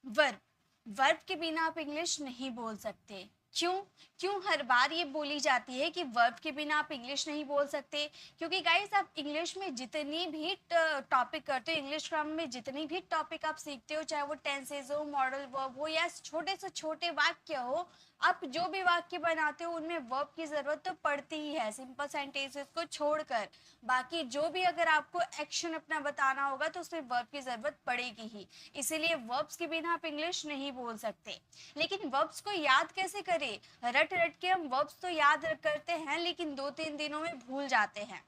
Verb. Verb के बिना आप इंग्लिश नहीं बोल सकते। क्यों? क्यों हर बार ये बोली जाती है कि वर्ब के बिना आप इंग्लिश नहीं बोल सकते? क्योंकि गाइस आप इंग्लिश में जितनी भी टॉपिक करते हो, इंग्लिश ग्रामर में जितनी भी टॉपिक आप सीखते हो, चाहे वो टेंसेज हो, मॉडल वर्ब हो या छोटे से छोटे वाक्य हो, आप जो भी वाक्य बनाते हो उनमें वर्ब की ज़रूरत तो पड़ती ही है, सिंपल सेंटेंसेस को छोड़कर। बाकी जो भी अगर आपको एक्शन अपना बताना होगा तो उसमें वर्ब की ज़रूरत पड़ेगी ही। इसीलिए वर्ब्स के बिना आप इंग्लिश नहीं बोल सकते। लेकिन वर्ब्स को याद कैसे करें? रट रट के हम वर्ब्स तो याद करते हैं लेकिन 2-3 दिनों में भूल जाते हैं,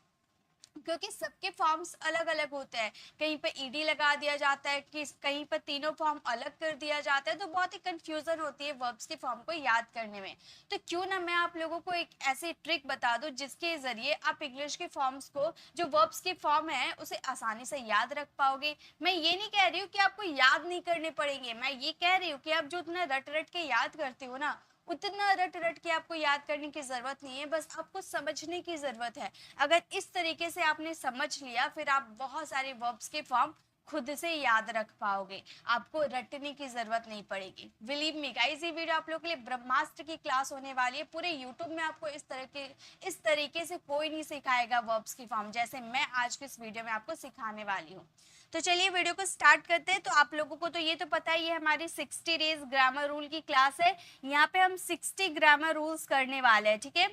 क्योंकि सबके फॉर्म्स अलग अलग होते हैं। कहीं पे ईडी लगा दिया जाता है, कि कहीं पर तीनों फॉर्म अलग कर दिया जाता है, तो बहुत ही कंफ्यूजन होती है वर्ब्स के फॉर्म को याद करने में। तो क्यों ना मैं आप लोगों को एक ऐसी ट्रिक बता दूं जिसके जरिए आप इंग्लिश के फॉर्म्स को, जो वर्ब्स के फॉर्म है, उसे आसानी से याद रख पाओगे। मैं ये नहीं कह रही हूँ कि आपको याद नहीं करने पड़ेंगे, मैं ये कह रही हूँ कि आप जो उतना रट रट के याद करते हो ना, उतना रट रट के आपको याद करने की जरूरत नहीं है, बस आपको समझने की जरूरत है। अगर इस तरीके से आपने समझ लिया, फिर आप बहुत सारे वर्ब्स के फॉर्म खुद से याद रख पाओगे, आपको रटने की जरूरत नहीं पड़ेगी। बिलीव मी गाइस, ये वीडियो आप लोगों के लिए ब्रह्मास्त्र की क्लास होने वाली है। पूरे यूट्यूब में आपको इस तरीके से कोई नहीं सिखाएगा वर्ब्स की फॉर्म जैसे मैं आज के इस वीडियो में आपको सिखाने वाली हूँ। तो चलिए वीडियो को स्टार्ट करते हैं। तो आप लोगों को तो ये तो पता ही है, हमारी 60 डेज ग्रामर रूल की क्लास है। यहाँ पे हम 60 ग्रामर रूल्स करने वाले हैं, ठीक है।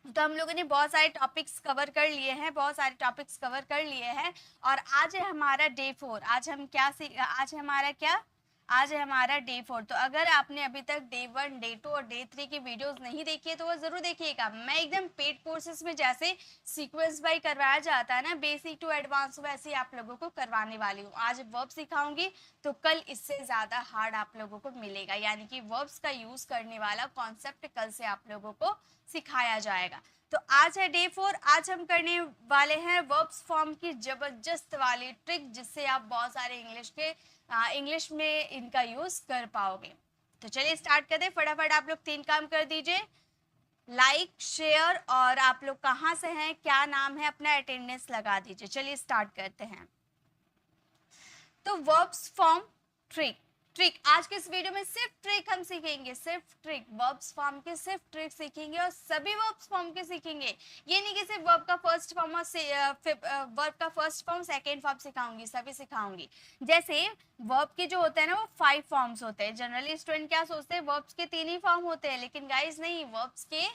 तो हम लोगों ने बहुत सारे टॉपिक्स कवर कर लिए हैं, बहुत सारे टॉपिक्स कवर कर लिए हैं, और आज है हमारा डे 4। आज हमारा क्या? आज है हमारा डे 4। तो अगर आपने अभी तक डे 1, डे 2 और डे 3 की वीडियोस नहीं देखी है तो वो जरूर देखिएगा। मैं एकदम पेड कोर्सेज में जैसे सीक्वेंस बाई करवाया जाता है ना, बेसिक टू एडवांस, वैसे आप लोगों को करवाने वाली हूँ। आज वर्ब सिखाऊंगी तो कल इससे ज्यादा हार्ड आप लोगों को मिलेगा, यानी कि वर्ब्स का यूज करने वाला कॉन्सेप्ट कल से आप लोगों को सिखाया जाएगा। तो आज है डे 4। आज हम करने वाले हैं वर्ब्स फॉर्म की जबरदस्त वाली ट्रिक, जिससे आप बहुत सारे इंग्लिश में इनका यूज कर पाओगे। तो चलिए स्टार्ट करते हैं। फटाफट आप लोग 3 काम कर दीजिए, लाइक, शेयर, और आप लोग कहाँ से हैं, क्या नाम है, अपना अटेंडेंस लगा दीजिए। चलिए स्टार्ट करते हैं। तो वर्ब्स फॉर्म ट्रिक। आज के इस वीडियो में सिर्फ ट्रिक हम सीखेंगे, सिर्फ ट्रिक, वर्ब्स फॉर्म के सिर्फ ट्रिक सीखेंगे, और सभी वर्ब्स फॉर्म के सीखेंगे। ये नहीं कि सिर्फ वर्ब का फर्स्ट फॉर्म और वर्ब का फर्स्ट फॉर्म सेकेंड फॉर्म सिखाऊंगी, सभी सिखाऊंगी। जैसे वर्ब के जो होते हैं ना, वो 5 फॉर्म्स होते हैं। जनरली स्टूडेंट क्या सोचते हैं, वर्ब्स के 3 ही फॉर्म होते हैं, लेकिन गाइज नहीं, वर्ब्स के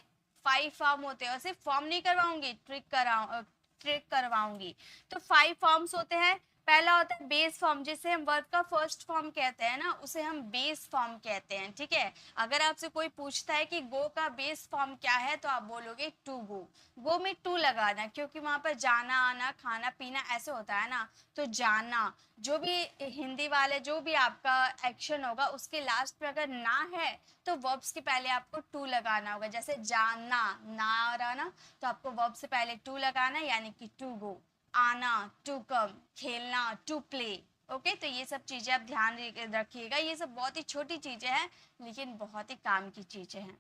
5 फॉर्म होते हैं। और सिर्फ फॉर्म नहीं करवाऊंगी, ट्रिक करवाऊंगी। तो 5 फॉर्म्स होते हैं। पहला होता है बेस फॉर्म, जिसे हम वर्ब का फर्स्ट फॉर्म कहते हैं ना, उसे हम बेस फॉर्म कहते हैं, ठीक है। अगर आपसे कोई पूछता है कि गो का बेस फॉर्म क्या है, तो आप बोलोगे टू गो। गो में टू लगाना, क्योंकि वहां पर जाना आना खाना पीना ऐसे होता है ना। तो जाना, जो भी हिंदी वाले जो भी आपका एक्शन होगा उसके लास्ट पे अगर ना है तो वर्ब्स के पहले आपको टू लगाना होगा। जैसे जाना, ना आ रहा ना, तो आपको वर्ब से पहले टू लगाना, यानी कि टू गो। आना, टू कम। खेलना, टू प्ले। ओके, तो ये सब चीजें आप ध्यान रखिएगा। ये सब बहुत ही छोटी चीजें हैं, लेकिन बहुत ही काम की चीजें हैं।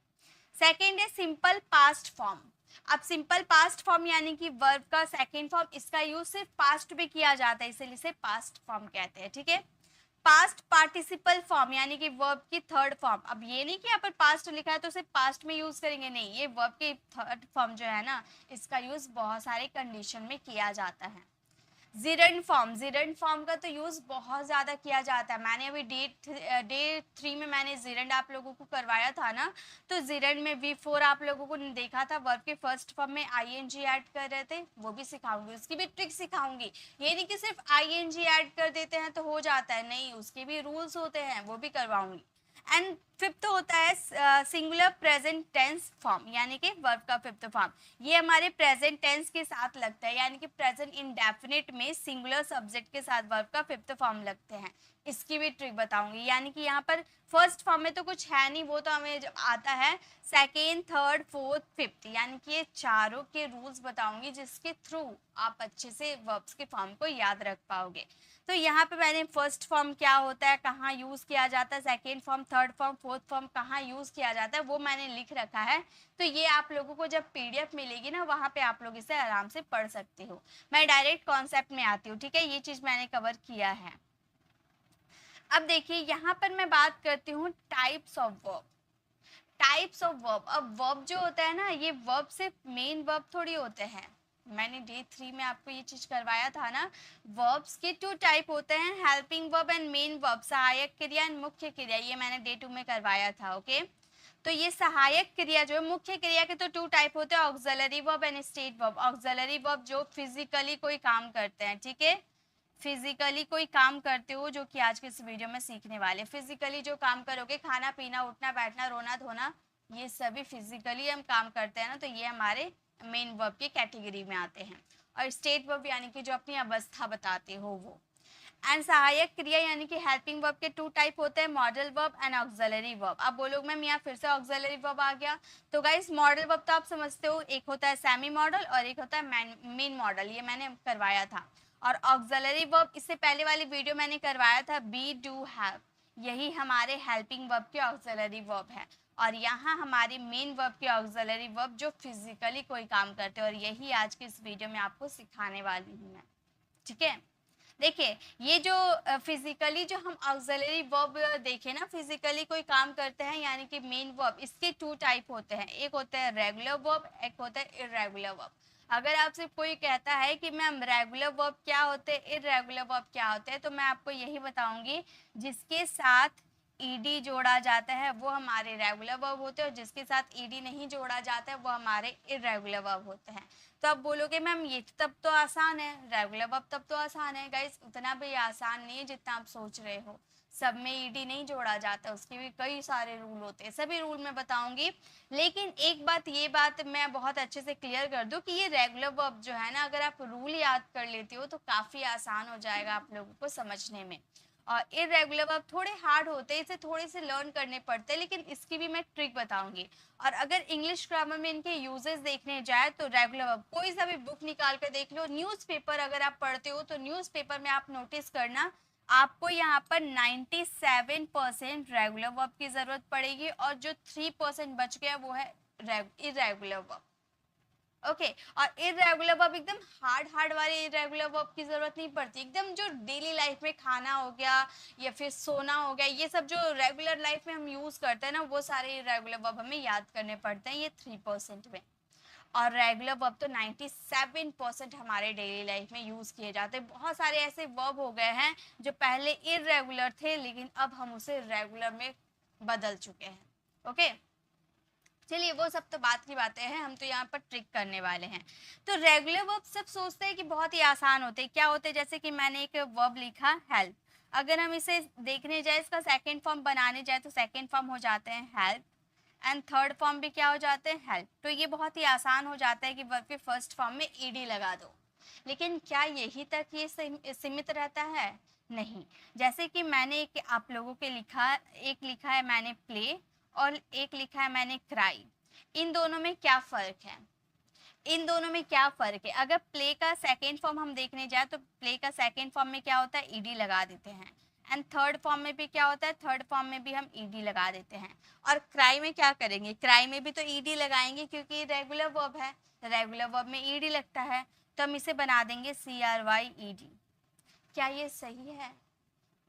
सेकेंड है सिंपल पास्ट फॉर्म। अब सिंपल पास्ट फॉर्म यानी कि वर्ब का सेकेंड फॉर्म, इसका यूज सिर्फ पास्ट में किया जाता है, इसीलिए इसे पास्ट फॉर्म कहते हैं, ठीक है। पास्ट पार्टिसिपल फॉर्म यानी कि वर्ब की थर्ड फॉर्म। अब ये नहीं कि यहाँ पर पास्ट लिखा है तो सिर्फ पास्ट में यूज करेंगे, नहीं, ये वर्ब की थर्ड फॉर्म जो है ना, इसका यूज बहुत सारे कंडीशन में किया जाता है। जिरंड फॉर्म का तो यूज बहुत ज्यादा किया जाता है। मैंने अभी डे 3 में मैंने जिरंड आप लोगों को करवाया था ना, तो जिरंड में V4 आप लोगों को देखा था, वर्ब के फर्स्ट फॉर्म में ING ऐड कर रहे थे, वो भी सिखाऊंगी, उसकी भी ट्रिक सिखाऊंगी। ये नहीं कि सिर्फ ING ऐड कर देते हैं तो हो जाता है, नहीं, उसके भी रूल्स होते हैं, वो भी करवाऊंगी। एंड फिफ्थ होता है सिंगुलर प्रेजेंट टेंस फॉर्म, यानी कि वर्ब का फिफ्थ फॉर्म। ये हमारे प्रेजेंट टेंस के साथ लगता है, यानी कि प्रेजेंट इंडेफिनिट में सिंगुलर सब्जेक्ट के साथ वर्ब का फिफ्थ फॉर्म लगते हैं। इसकी भी ट्रिक बताऊंगी। यानी कि यहाँ पर फर्स्ट फॉर्म में तो कुछ है नहीं, वो तो हमें आता है सेकेंड, थर्ड, फोर्थ, फिफ्थ, यानी कि ये चारों के रूल्स बताऊंगी, जिसके थ्रू आप अच्छे से वर्ब्स के फॉर्म को याद रख पाओगे। तो यहाँ पे मैंने फर्स्ट फॉर्म क्या होता है, कहाँ यूज किया जाता है, second form, third form, fourth form कहाँ यूज किया जाता है, वो मैंने लिख रखा है। तो ये आप लोगों को जब PDF मिलेगी ना, वहाँ पे आप लोग इसे आराम से पढ़ सकते हो। मैं डायरेक्ट कॉन्सेप्ट में आती हूँ, ठीक है, ये चीज मैंने कवर किया है। अब देखिए यहाँ पर मैं बात करती हूँ types of verb. Types of verb, अब वर्ब जो होता है ना, ये वर्ब सिर्फ मेन वर्ब थोड़ी होते हैं। मैंने डे 3 में आपको ये चीज करवाया था ना। वर्ब्स के 2 टाइप होते हैं, helping verb and main verb, सहायक क्रिया एंड मुख्य क्रिया, ये मैंने डे 2 में करवाया था। ओके, तो ये सहायक क्रिया जो है, मुख्य क्रिया के तो 2 टाइप होते हैं, auxiliary verb and state verb. Auxiliary verb जो फिजिकली कोई काम करते हैं, ठीक है, फिजिकली कोई काम करते हो, जो कि आज के इस वीडियो में सीखने वाले। फिजिकली जो काम करोगे, खाना पीना, उठना बैठना, रोना धोना, ये सभी फिजिकली हम काम करते हैं ना, तो ये हमारे मेन वर्ब की कैटेगरी में आते हैं। और स्टेट वर्ब यानी कि जो अपनी अवस्था बताते हो वो। एंड सहायक क्रिया यानी कि हेल्पिंग वर्ब के 2 टाइप होते हैं, modal verb and auxiliary verb. अब बोलोगे मैम यहाँ फिर से ऑक्सिलरी वर्ब आ गया। तो गाइस मॉडल वर्ब तो आप समझते हो, एक होता है सेमी मॉडल और एक होता है मेन मॉडल, ये मैंने करवाया था। और ऑक्सिलरी वर्ब इससे पहले वाली वीडियो मैंने करवाया था, बी डू हैव, यही हमारे हेल्पिंग वर्ब के ऑक्सिलरी वर्ब है। और यहाँ हमारी मेन वर्ब के ऑक्सिलरी वर्ब जो फिजिकली कोई काम करते हैं, और यही आज की इस वीडियो में आपको सिखाने वाली हूँ मैं, ठीक है। देखिए ये जो फिजिकली जो हम ऑक्सिलरी वर्ब देखें ना, फिजिकली कोई काम करते हैं यानी कि मेन वर्ब, इसके 2 टाइप होते हैं, एक होता है रेगुलर वर्ब, एक होता है इरेगुलर वर्ब। अगर आपसे कोई कहता है कि मैम रेगुलर वर्ब क्या होते हैं, इरेगुलर वर्ब क्या होते हैं, तो मैं आपको यही बताऊंगी, जिसके साथ ईडी जोड़ा जाता है वो हमारे रेगुलर वर्ब होते हैं, और जिसके साथ ईडी नहीं जोड़ा जाता है वो हमारे इरेगुलर वर्ब होते हैं। तो आप बोलोगे मैम ये तब तो आसान है, रेगुलर वर्ब तब तो आसान है। गाइस उतना भी आसान नहीं है जितना आप सोच रहे हो, सब में ईडी नहीं जोड़ा जाता, उसके भी कई सारे रूल होते हैं, सभी रूल मैं बताऊंगी। लेकिन एक बात, ये बात मैं बहुत अच्छे से क्लियर कर दूं कि ये रेगुलर वर्ब जो है ना, अगर आप रूल याद कर लेते हो तो काफ़ी आसान हो जाएगा आप लोगों को समझने में। और इरेगुलर वर्ब थोड़े हार्ड होते हैं, इसे थोड़े से लर्न करने पड़ते हैं, लेकिन इसकी भी मैं ट्रिक बताऊंगी। और अगर इंग्लिश ग्रामर में इनके यूजेस देखने जाए तो रेगुलर वर्ब कोई सा भी बुक निकाल कर देख लो, न्यूज़पेपर अगर आप पढ़ते हो तो न्यूज़पेपर में आप नोटिस करना, आपको यहाँ पर 97% रेगुलर वर्ब की जरूरत पड़ेगी, और जो 3% बच गया वो है इरेगुलर वर्ब। ओके, और इरेगुलर वर्ब एकदम हार्ड वाले इरेगुलर वर्ब की जरूरत नहीं पड़ती, एकदम जो डेली लाइफ में खाना हो गया या फिर सोना हो गया, ये सब जो रेगुलर लाइफ में हम यूज करते हैं ना, वो सारे इरेगुलर वर्ब हमें याद करने पड़ते हैं, ये 3% में। और रेगुलर वर्ब तो 97% हमारे डेली लाइफ में यूज किए जाते हैं। बहुत सारे ऐसे वर्ब हो गए हैं जो पहले इरेगुलर थे, लेकिन अब हम उसे रेगुलर में बदल चुके हैं। ओके, चलिए वो सब तो बात की बातें हैं, हम तो यहाँ पर ट्रिक करने वाले हैं। तो रेगुलर वर्ब सब सोचते हैं कि बहुत ही आसान होते हैं, क्या होते हैं, जैसे कि मैंने एक वर्ब लिखा हेल्प, अगर हम इसे देखने जाए, इसका सेकंड फॉर्म बनाने जाए तो सेकंड फॉर्म हो जाते हैं हेल्प, एंड थर्ड फॉर्म भी क्या हो जाते हैं, हेल्प। तो ये बहुत ही आसान हो जाता है कि वर्ब के फर्स्ट फॉर्म में ईडी लगा दो। लेकिन क्या यही तक ये सीमित रहता है, नहीं। जैसे कि मैंने एक आप लोगों के लिखा, एक लिखा है मैंने प्ले और एक लिखा है मैंने क्राई, इन दोनों में क्या फ़र्क है, इन दोनों में क्या फ़र्क है। अगर प्ले का सेकेंड फॉर्म हम देखने जाए तो प्ले का सेकेंड फॉर्म में क्या होता है, ईडी लगा देते हैं, एंड थर्ड फॉर्म में भी क्या होता है, थर्ड फॉर्म में भी हम ईडी लगा देते हैं। और क्राई में क्या करेंगे, क्राई में भी तो ईडी लगाएंगे क्योंकि रेगुलर वर्ब है, रेगुलर वर्ब में ईडी लगता है, तो हम इसे बना देंगे CRYED। क्या ये सही है,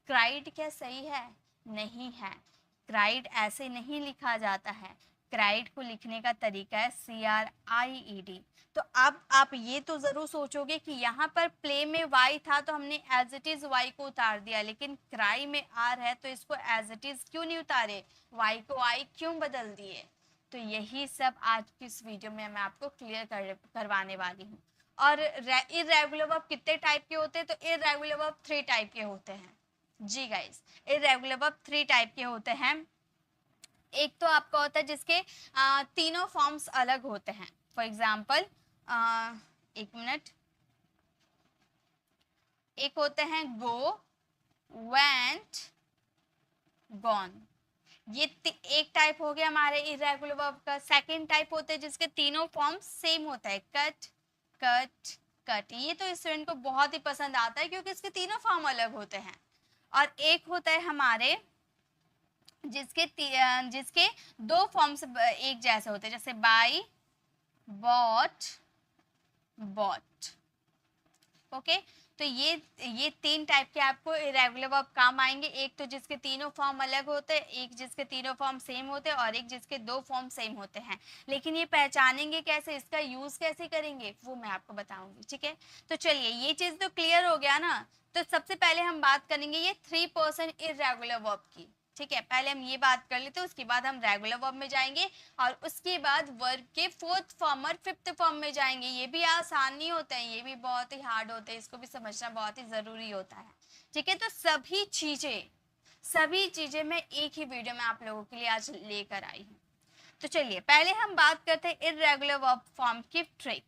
क्राइड क्या सही है, नहीं है। क्राइड ऐसे नहीं लिखा जाता है, क्राइड को लिखने का तरीका है CRIED। तो अब आप ये तो जरूर सोचोगे कि यहाँ पर प्ले में वाई था तो हमने एज इट इज वाई को उतार दिया, लेकिन क्राई में आर है तो इसको एज इट इज क्यों नहीं उतारे, वाई को आई क्यों बदल दिए। तो यही सब आज की इस वीडियो में मैं आपको क्लियर करवाने वाली हूँ। और इरेगुलर वर्ब कितने टाइप के होते हैं, तो इरेगुलर वर्ब 3 टाइप के होते हैं जी गाइस। इरेगुलर वर्ब 3 टाइप के होते हैं। एक तो आपका होता है जिसके तीनों फॉर्म्स अलग होते हैं, फॉर एग्जाम्पल एक मिनट, एक होते हैं गो, वेंट, गॉन, ये एक टाइप हो गया हमारे इरेगुलर वर्ब का। सेकंड टाइप होते हैं जिसके तीनों फॉर्म्स सेम होता है, कट, कट, कट, ये तो स्टूडेंट को बहुत ही पसंद आता है क्योंकि इसके तीनों फॉर्म अलग होते हैं। और एक होता है हमारे जिसके 2 फॉर्म्स एक जैसे होते हैं, जैसे बाई, बॉट, बॉट। ओके, तो तो ये 3 टाइप के आपको इरेगुलर वर्ब काम आएंगे। एक तो जिसके तीनों फॉर्म अलग होते हैं, एक जिसके तीनों फॉर्म सेम होते हैं और एक जिसके 2 फॉर्म सेम होते हैं। लेकिन ये पहचानेंगे कैसे, इसका यूज कैसे करेंगे, वो मैं आपको बताऊंगी। ठीक है, तो चलिए ये चीज तो क्लियर हो गया ना। तो सबसे पहले हम बात करेंगे ये 3% इरेगुलर वर्ब की। ठीक है, पहले हम ये बात कर लेते हैं, उसके बाद हम रेगुलर वर्ब में जाएंगे और उसके बाद वर्ब के 4th फॉर्म और 5th फॉर्म में जाएंगे। ये भी आसान नहीं होता है, ये भी बहुत ही हार्ड होते हैं, इसको भी समझना बहुत ही जरूरी होता है। ठीक है, तो सभी चीजें मैं एक ही वीडियो में आप लोगों के लिए आज लेकर आई हूँ। तो चलिए पहले हम बात करते हैं इरेगुलर वर्ब फॉर्म की ट्रिक।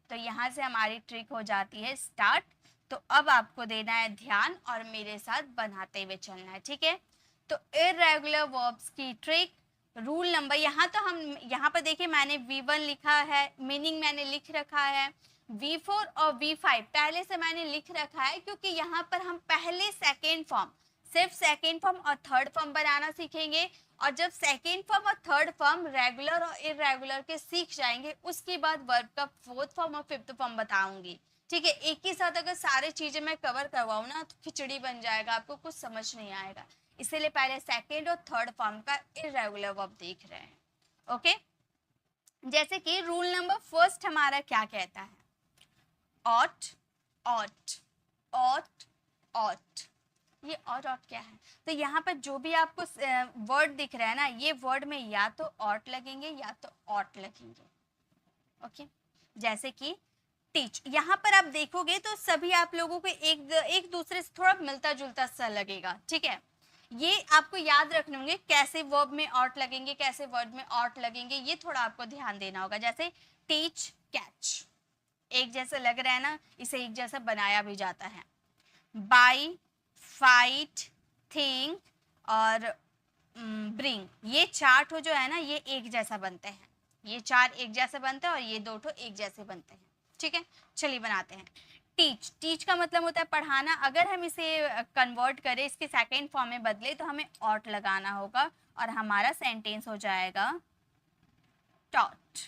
तो यहाँ से हमारी ट्रिक हो जाती है स्टार्ट। तो अब आपको देना है ध्यान और मेरे साथ बनाते हुए चलना है। ठीक है, तो इरेगुलर वर्ब्स की ट्रिक रूल नंबर, यहाँ पर देखिए मैंने V1 लिखा है, मीनिंग मैंने लिख रखा है। V4 और V5 पहले से मैंने लिख रखा है क्योंकि यहाँ पर हम पहले सेकेंड फॉर्म, सिर्फ सेकेंड फॉर्म और थर्ड फॉर्म बनाना सीखेंगे। और जब सेकेंड फॉर्म और थर्ड फॉर्म रेगुलर और इरेगुलर के सीख जाएंगे, उसके बाद वर्ब का 4th फॉर्म और 5th फॉर्म बताऊंगी। ठीक है, एक ही साथ अगर सारी चीजें मैं कवर करवाऊँ ना तो खिचड़ी बन जाएगा, आपको कुछ समझ नहीं आएगा। इसीलिए पहले सेकेंड और थर्ड फॉर्म का इरेगुलर वर्ब देख रहे हैं। ओके, जैसे कि रूल नंबर फर्स्ट हमारा क्या कहता है, ऑट ऑट ऑट ऑट। ये ऑट क्या है, तो यहाँ पर जो भी आपको वर्ड दिख रहा है ना, ये वर्ड में या तो ऑट लगेंगे या तो ऑट लगेंगे। ओके, जैसे कि टीच, यहाँ पर आप देखोगे तो सभी आप लोगों को एक दूसरे से थोड़ा मिलता जुलता सा लगेगा। ठीक है, ये आपको याद रखने होंगे कैसे वर्ब में ऑट लगेंगे, कैसे वर्ड में ऑट लगेंगे, ये थोड़ा आपको ध्यान देना होगा। जैसे टीच कैच, एक जैसा लग रहा है ना, इसे एक जैसा बनाया भी जाता है। बाय, फाइट, थिंक और ब्रिंग, ये 4 ठो जो है ना, ये एक जैसा बनते हैं। ये 4 एक जैसे बनते हैं और ये 2 ठो एक जैसे बनते हैं। ठीक है, चलिए बनाते हैं। टीच, टीच का मतलब होता है पढ़ाना। अगर हम इसे कन्वर्ट करें, इसके सेकेंड फॉर्म में बदले, तो हमें ऑट लगाना होगा और हमारा सेंटेंस हो जाएगा टॉट।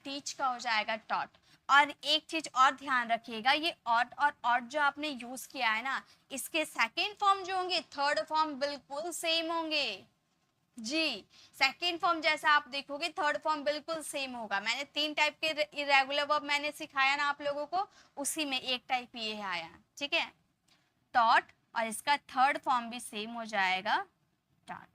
टीच का हो जाएगा टॉट। और एक चीज और ध्यान रखिएगा, ये ऑट और ऑट जो आपने यूज किया है ना, इसके सेकेंड फॉर्म जो होंगे, थर्ड फॉर्म बिल्कुल सेम होंगे। जी, सेकेंड फॉर्म जैसा आप देखोगे, थर्ड फॉर्म बिल्कुल सेम होगा। मैंने 3 टाइप के इरेगुलर वर्ब मैंने सिखाया ना आप लोगों को, उसी में एक टाइप ये आया। ठीक है, टॉट, और इसका थर्ड फॉर्म भी सेम हो जाएगा टॉट।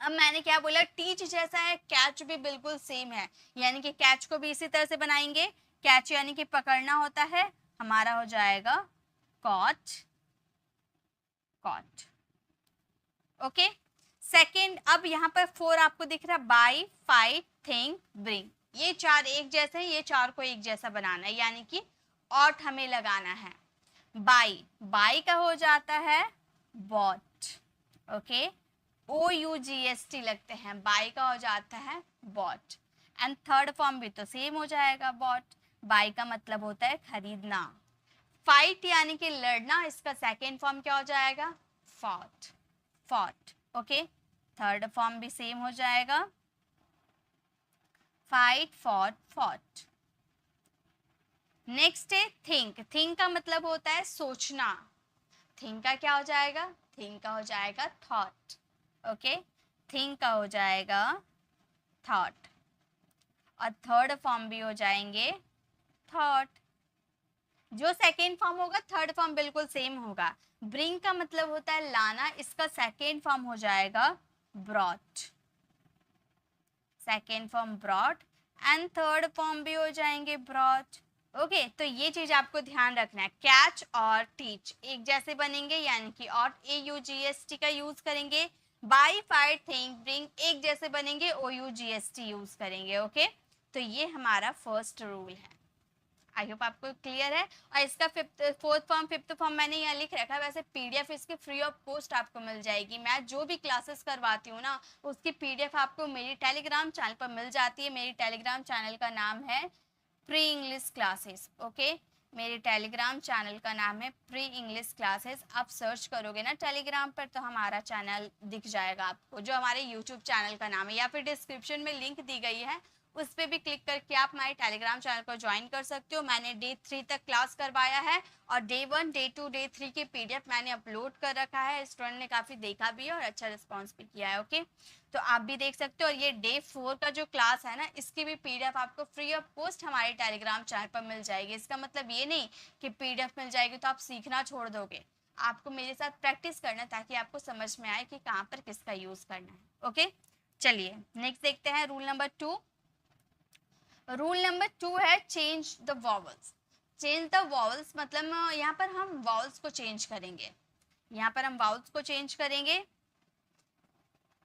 अब मैंने क्या बोला, टीच जैसा है, कैच भी बिल्कुल सेम है, यानी कि कैच को भी इसी तरह से बनाएंगे। कैच यानी कि पकड़ना होता है, हमारा हो जाएगा कॉट, कॉट। ओके, सेकेंड, अब यहाँ पर 4 आपको दिख रहा है, बाय, फाइट, थिंक, ब्रिंग, ये 4 एक जैसे हैं, ये 4 को एक जैसा बनाना है, यानी कि ऑट हमें लगाना है। बाय, बाय का हो जाता है बॉट। ओके, OUGST लगते हैं, बाय का हो जाता है बॉट। एंड थर्ड फॉर्म भी तो सेम हो जाएगा, बॉट। बाय का मतलब होता है खरीदना। फाइट यानी कि लड़ना, इसका सेकेंड फॉर्म क्या हो जाएगा, fought, fought. Okay, third form भी सेम हो जाएगा, फाइट, फॉट, फॉट। नेक्स्ट है थिंक, थिंक का मतलब होता है सोचना। थिंक का क्या हो जाएगा, थिंक का हो जाएगा थॉट। ओके, थिंक का हो जाएगा थॉट, और थर्ड फॉर्म भी हो जाएंगे थॉट। जो सेकेंड फॉर्म होगा, थर्ड फॉर्म बिल्कुल सेम होगा। ब्रिंग का मतलब होता है लाना, इसका सेकेंड फॉर्म हो जाएगा brought, second form brought, and third form भी हो जाएंगे ब्रॉट। ओके, तो ये चीज आपको ध्यान रखना है, कैच और टीच एक जैसे बनेंगे, यानी कि और AUGST का यूज करेंगे। बाय, फाइट, थिंक, ब्रिंग एक जैसे बनेंगे, OUGST यूज करेंगे। ओके, तो ये हमारा फर्स्ट रूल है। आई होप आपको क्लियर है। और इसका 4th फॉर्म 5th फॉर्म मैंने यहाँ लिख रखा है। वैसे PDF इसकी फ्री ऑफ कॉस्ट आपको मिल जाएगी। मैं जो भी क्लासेस करवाती हूँ ना, उसकी PDF आपको मेरी टेलीग्राम चैनल पर मिल जाती है। मेरी टेलीग्राम चैनल का नाम है प्री इंग्लिश क्लासेस। ओके, मेरे टेलीग्राम चैनल का नाम है प्री इंग्लिश क्लासेस। आप सर्च करोगे ना टेलीग्राम पर तो हमारा चैनल दिख जाएगा आपको, जो हमारे यूट्यूब चैनल का नाम है, या फिर डिस्क्रिप्शन में लिंक दी गई है, उस पर भी क्लिक करके आप हमारे टेलीग्राम चैनल को ज्वाइन कर सकते हो। मैंने डे 3 तक क्लास करवाया है और डे 1, डे 2, डे 3 के पीडीएफ मैंने अपलोड कर रखा है। स्टूडेंट ने काफ़ी देखा भी है और अच्छा रिस्पॉन्स भी किया है। ओके, तो आप भी देख सकते हो। और ये डे 4 का जो क्लास है ना, इसकी भी पीडीएफ आपको फ्री ऑफ कॉस्ट हमारे टेलीग्राम चैनल पर मिल जाएगी। इसका मतलब ये नहीं कि पीडीएफ मिल जाएगी तो आप सीखना छोड़ दोगे। आपको मेरे साथ प्रैक्टिस करना है ताकि आपको समझ में आए कि कहाँ पर किसका यूज़ करना है। ओके, चलिए नेक्स्ट देखते हैं रूल नंबर 2। रूल नंबर 2 है change the vowels. Change the vowels मतलब यहाँ पर हम वॉवल्स को चेंज करेंगे। यहाँ पर हम वाउल्स को चेंज करेंगे।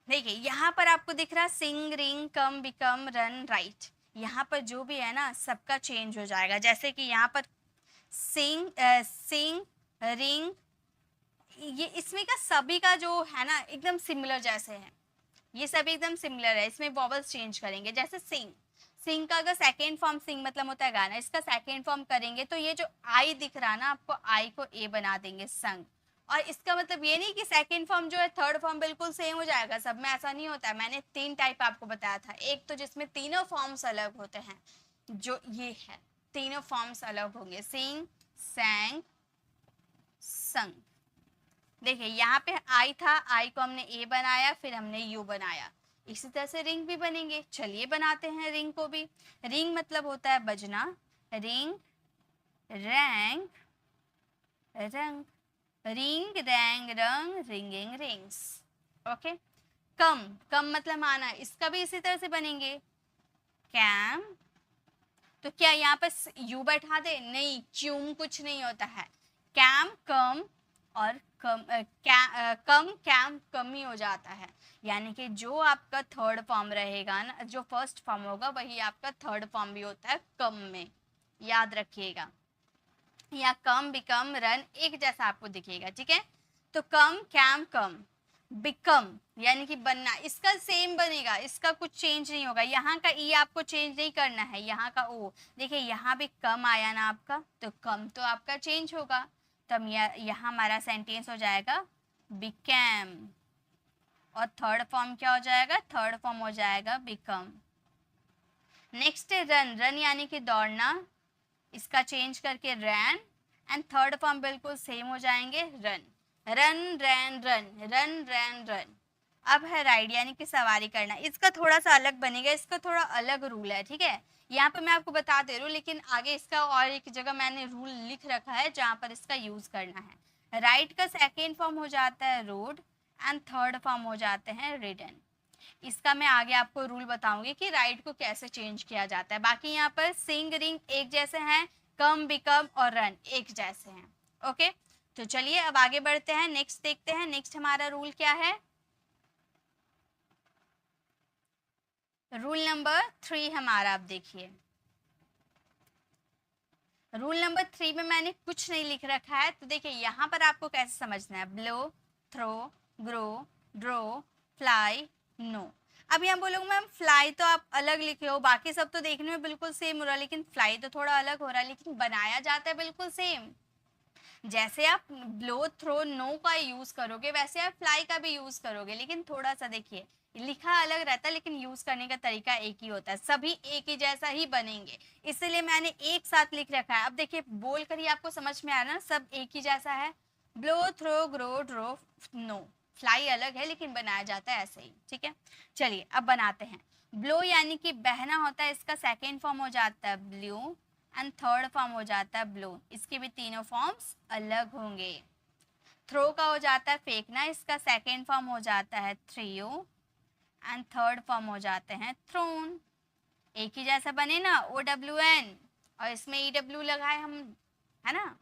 देखिए यहाँ पर आपको दिख रहा है सिंग, रिंग, कम, बिकम, रन, राइट। यहाँ पर जो भी है ना सबका चेंज हो जाएगा। जैसे कि यहाँ पर सिंग, रिंग, ये इसमें का सभी का जो है ना एकदम सिमिलर जैसे है। ये सभी एकदम सिमिलर है। इसमें वॉवल्स चेंज करेंगे। जैसे सिंग, सिंग का अगर सेकेंड फॉर्म सिंग मतलब होता है गाना, इसका सेकेंड फॉर्म करेंगे तो ये जो आई दिख रहा ना आपको, आई को ए बना देंगे संग। और इसका मतलब ये नहीं कि सेकेंड फॉर्म जो है थर्ड फॉर्म बिल्कुल सेम हो जाएगा। सब में ऐसा नहीं होता है। मैंने 3 टाइप आपको बताया था। एक तो जिसमें तीनों फॉर्म्स अलग होते हैं, जो ये है, तीनों फॉर्म्स अलग होंगे, सिंग, सैंग, संग। देखिए यहाँ पे आई था, आई को हमने ए बनाया, फिर हमने यू बनाया। इसी तरह से रिंग भी बनेंगे। चलिए बनाते हैं रिंग को भी। रिंग मतलब होता है बजना, रिंग, रैंग, रंग, रिंग, रैंग, रंग, रिंगिंग, रिंग्स। ओके, कम, कम मतलब आना, इसका भी इसी तरह से बनेंगे। कैम, तो क्या यहाँ पर यू बैठा दे? नहीं, क्यूम कुछ नहीं होता है। कैम, कम, और कम, कम, कैम, कम ही हो जाता है। यानी कि जो आपका थर्ड फॉर्म रहेगा ना, जो फर्स्ट फॉर्म होगा वही आपका थर्ड फॉर्म भी होता है कम में, याद रखिएगा। या कम, बिकम, रन एक जैसा आपको दिखेगा। ठीक है, तो कम, कैम, कम, बिकम यानी कि बनना, इसका सेम बनेगा, इसका कुछ चेंज नहीं होगा। यहाँ का ई आपको चेंज नहीं करना है, यहाँ का ओ। देखिए यहाँ भी कम आया ना आपका, तो कम तो आपका चेंज होगा। तब यहाँ हमारा सेंटेंस हो जाएगा बिकैम। और थर्ड फॉर्म क्या हो जाएगा? थर्ड फॉर्म हो जाएगा बिकम। नेक्स्ट है रन, रन यानी कि दौड़ना, इसका चेंज करके रैन। एंड थर्ड फॉर्म बिल्कुल सेम हो जाएंगे, रन, रन, रैन, रन, रन, रैन, रन। अब है राइड यानी कि सवारी करना, इसका थोड़ा सा अलग बनेगा, इसका थोड़ा अलग रूल है। ठीक है, यहाँ पे मैं आपको बता दे रही हूँ, लेकिन आगे इसका और एक जगह मैंने रूल लिख रखा है जहाँ पर इसका यूज करना है। राइड का सेकेंड फॉर्म हो जाता है रोड एंड थर्ड फॉर्म हो जाते हैं रिडन। इसका मैं आगे आपको रूल बताऊंगी कि राइड को कैसे चेंज किया जाता है। बाकी यहाँ पर सिंग, रिंग एक जैसे हैं, कम, बिकम और रन एक जैसे हैं। ओके, तो चलिए अब आगे बढ़ते हैं, नेक्स्ट देखते हैं। नेक्स्ट हमारा रूल क्या है? रूल नंबर 3 हमारा, आप देखिए रूल नंबर 3 में मैंने कुछ नहीं लिख रखा है। तो देखिए यहाँ पर आपको कैसे समझना है, blow, throw, grow, draw, fly, know. अब यहाँ बोलोगे मैम फ्लाई तो आप अलग लिखे हो, बाकी सब तो देखने में बिल्कुल सेम हो रहा है, लेकिन फ्लाई तो थोड़ा अलग हो रहा है, लेकिन बनाया जाता है बिल्कुल सेम। जैसे आप ब्लो, थ्रो, नो का यूज करोगे वैसे आप फ्लाई का भी यूज करोगे, लेकिन थोड़ा सा देखिए लिखा अलग रहता है लेकिन यूज करने का तरीका एक ही होता है। सभी एक ही जैसा ही बनेंगे, इसलिए मैंने एक साथ लिख रखा है। अब देखिए बोल कर ही आपको समझ में आ रहा है ना, सब एक ही जैसा है। Blow, throw, grow, draw, know. Fly अलग है लेकिन बनाया जाता है ऐसे ही। ठीक है, चलिए अब बनाते हैं। ब्लो यानी कि बहना होता है, इसका सेकेंड फॉर्म हो जाता है ब्लू एंड थर्ड फॉर्म हो जाता है ब्लो। इसके भी तीनों फॉर्म्स अलग होंगे। थ्रो का हो जाता है फेंकना, इसका सेकेंड फॉर्म हो जाता है थ्रियो एंड थर्ड फॉर्म हो जाते हैं थ्रोन। एक ही जैसा बने ना, OWN, और इसमें EW लगाए हम, है ना।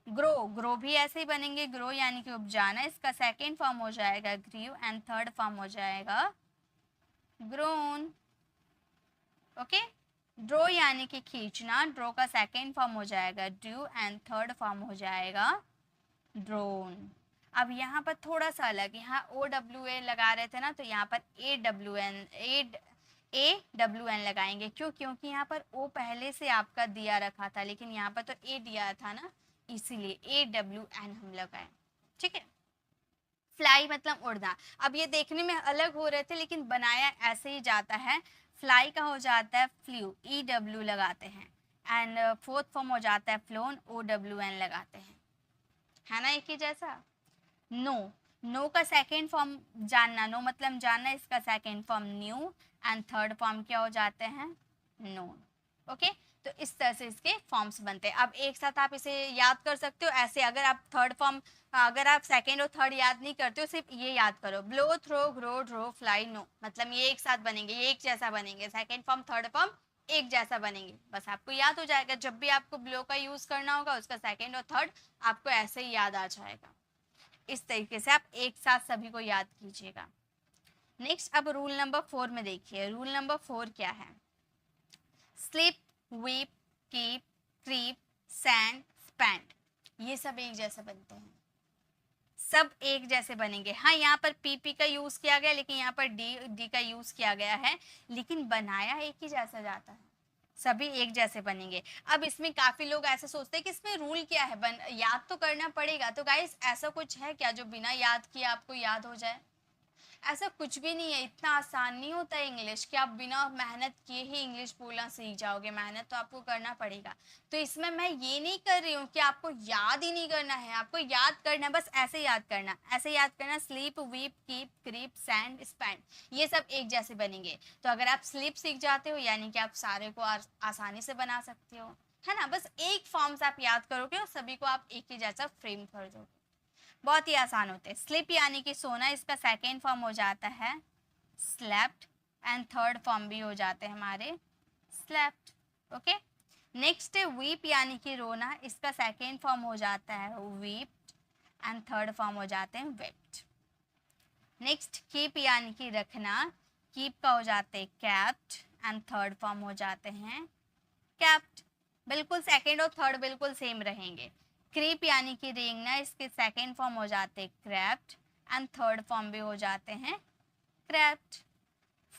ग्रो, ग्रो भी ऐसे ही बनेंगे, ग्रो यानी कि उपजाना, इसका सेकेंड फॉर्म हो जाएगा ग्रीव एंड थर्ड फॉर्म हो जाएगा ग्रोन। ओके, ड्रो यानी कि खींचना, ड्रो का सेकेंड फॉर्म हो जाएगा ड्रू एंड थर्ड फॉर्म हो जाएगा ड्रोन। अब यहाँ पर थोड़ा सा अलग, यहाँ OWA लगा रहे थे ना, तो यहाँ पर AWN लगाएंगे। क्यों? क्योंकि यहाँ पर O पहले से आपका दिया रखा था, लेकिन यहाँ पर तो A दिया था ना, इसीलिए AWN हम लगाए। ठीक है, फ्लाई मतलब उड़ना। अब ये देखने में अलग हो रहे थे लेकिन बनाया ऐसे ही जाता है। फ्लाई का हो जाता है फ्लू, EW लगाते हैं। एंड फोर्थ फॉर्म हो जाता है फ्लोन, OWN लगाते हैं, है ना एक ही जैसा। नो, नो का सेकेंड फॉर्म जानना, नो मतलब जानना, इसका second form new and third form क्या हो जाते हैं, नोन। ओके, तो इस तरह से इसके फॉर्म्स बनते हैं। अब एक साथ आप इसे याद कर सकते हो ऐसे, अगर आप थर्ड फॉर्म, अगर आप सेकेंड और थर्ड याद नहीं करते हो, सिर्फ ये याद करो, blow, throw, grow, draw, fly, know, मतलब ये एक साथ बनेंगे, ये एक जैसा बनेंगे, सेकेंड फॉर्म थर्ड फॉर्म एक जैसा बनेंगे, बस आपको याद हो जाएगा। जब भी आपको ब्लो का यूज करना होगा, उसका सेकेंड और थर्ड आपको ऐसे ही याद आ जाएगा। इस तरीके से आप एक साथ सभी को याद कीजिएगा। नेक्स्ट, अब रूल नंबर 4 में देखिए, रूल नंबर 4 क्या है। Sleep, weep, keep, creep, send, spend, ये सब एक जैसे बनते हैं, सब एक जैसे बनेंगे। हाँ, यहाँ पर पीपी का यूज किया गया, लेकिन यहाँ पर डी का यूज किया गया है, लेकिन बनाया एक ही जैसा जाता है, सभी एक जैसे बनेंगे। अब इसमें काफी लोग ऐसे सोचते हैं कि इसमें रूल क्या है, याद तो करना पड़ेगा। तो गाइस, ऐसा कुछ है क्या जो बिना याद किए आपको याद हो जाए? ऐसा कुछ भी नहीं है। इतना आसान नहीं होता है इंग्लिश कि आप बिना मेहनत किए ही इंग्लिश बोलना सीख जाओगे, मेहनत तो आपको करना पड़ेगा। तो इसमें मैं ये नहीं कर रही हूँ कि आपको याद ही नहीं करना है, आपको याद करना है, बस ऐसे याद करना, ऐसे याद करना। Sleep, weep, keep, creep, send, spend, ये सब एक जैसे बनेंगे। तो अगर आप स्लीप सीख जाते हो, यानी कि आप सारे को आसानी से बना सकते हो, है ना। बस एक फॉर्म्स आप याद करोगे और सभी को आप एक ही जैसा फ्रेम कर दोगे, बहुत ही आसान होते हैं। स्लिप यानी कि सोना, इसका सेकेंड फॉर्म हो जाता है स्लेप्ट एंड थर्ड फॉर्म भी हो जाते हैं हमारे स्लेप्ट। ओके, नेक्स्ट वीप यानी कि रोना, इसका सेकेंड फॉर्म हो जाता है वीप्ड एंड थर्ड फॉर्म हो जाते हैं वेप्ड। नेक्स्ट कीप यानी कि रखना, कीप का हो जाते हैं कैप्ट एंड थर्ड फॉर्म हो जाते हैं कैप्ट। बिल्कुल सेकेंड और थर्ड बिल्कुल सेम रहेंगे। क्रीप यानी कि रेंगना, इसके सेकेंड फॉर्म हो जाते हैं क्रैप्ट एंड थर्ड फॉर्म भी हो जाते हैं क्रैप्ट।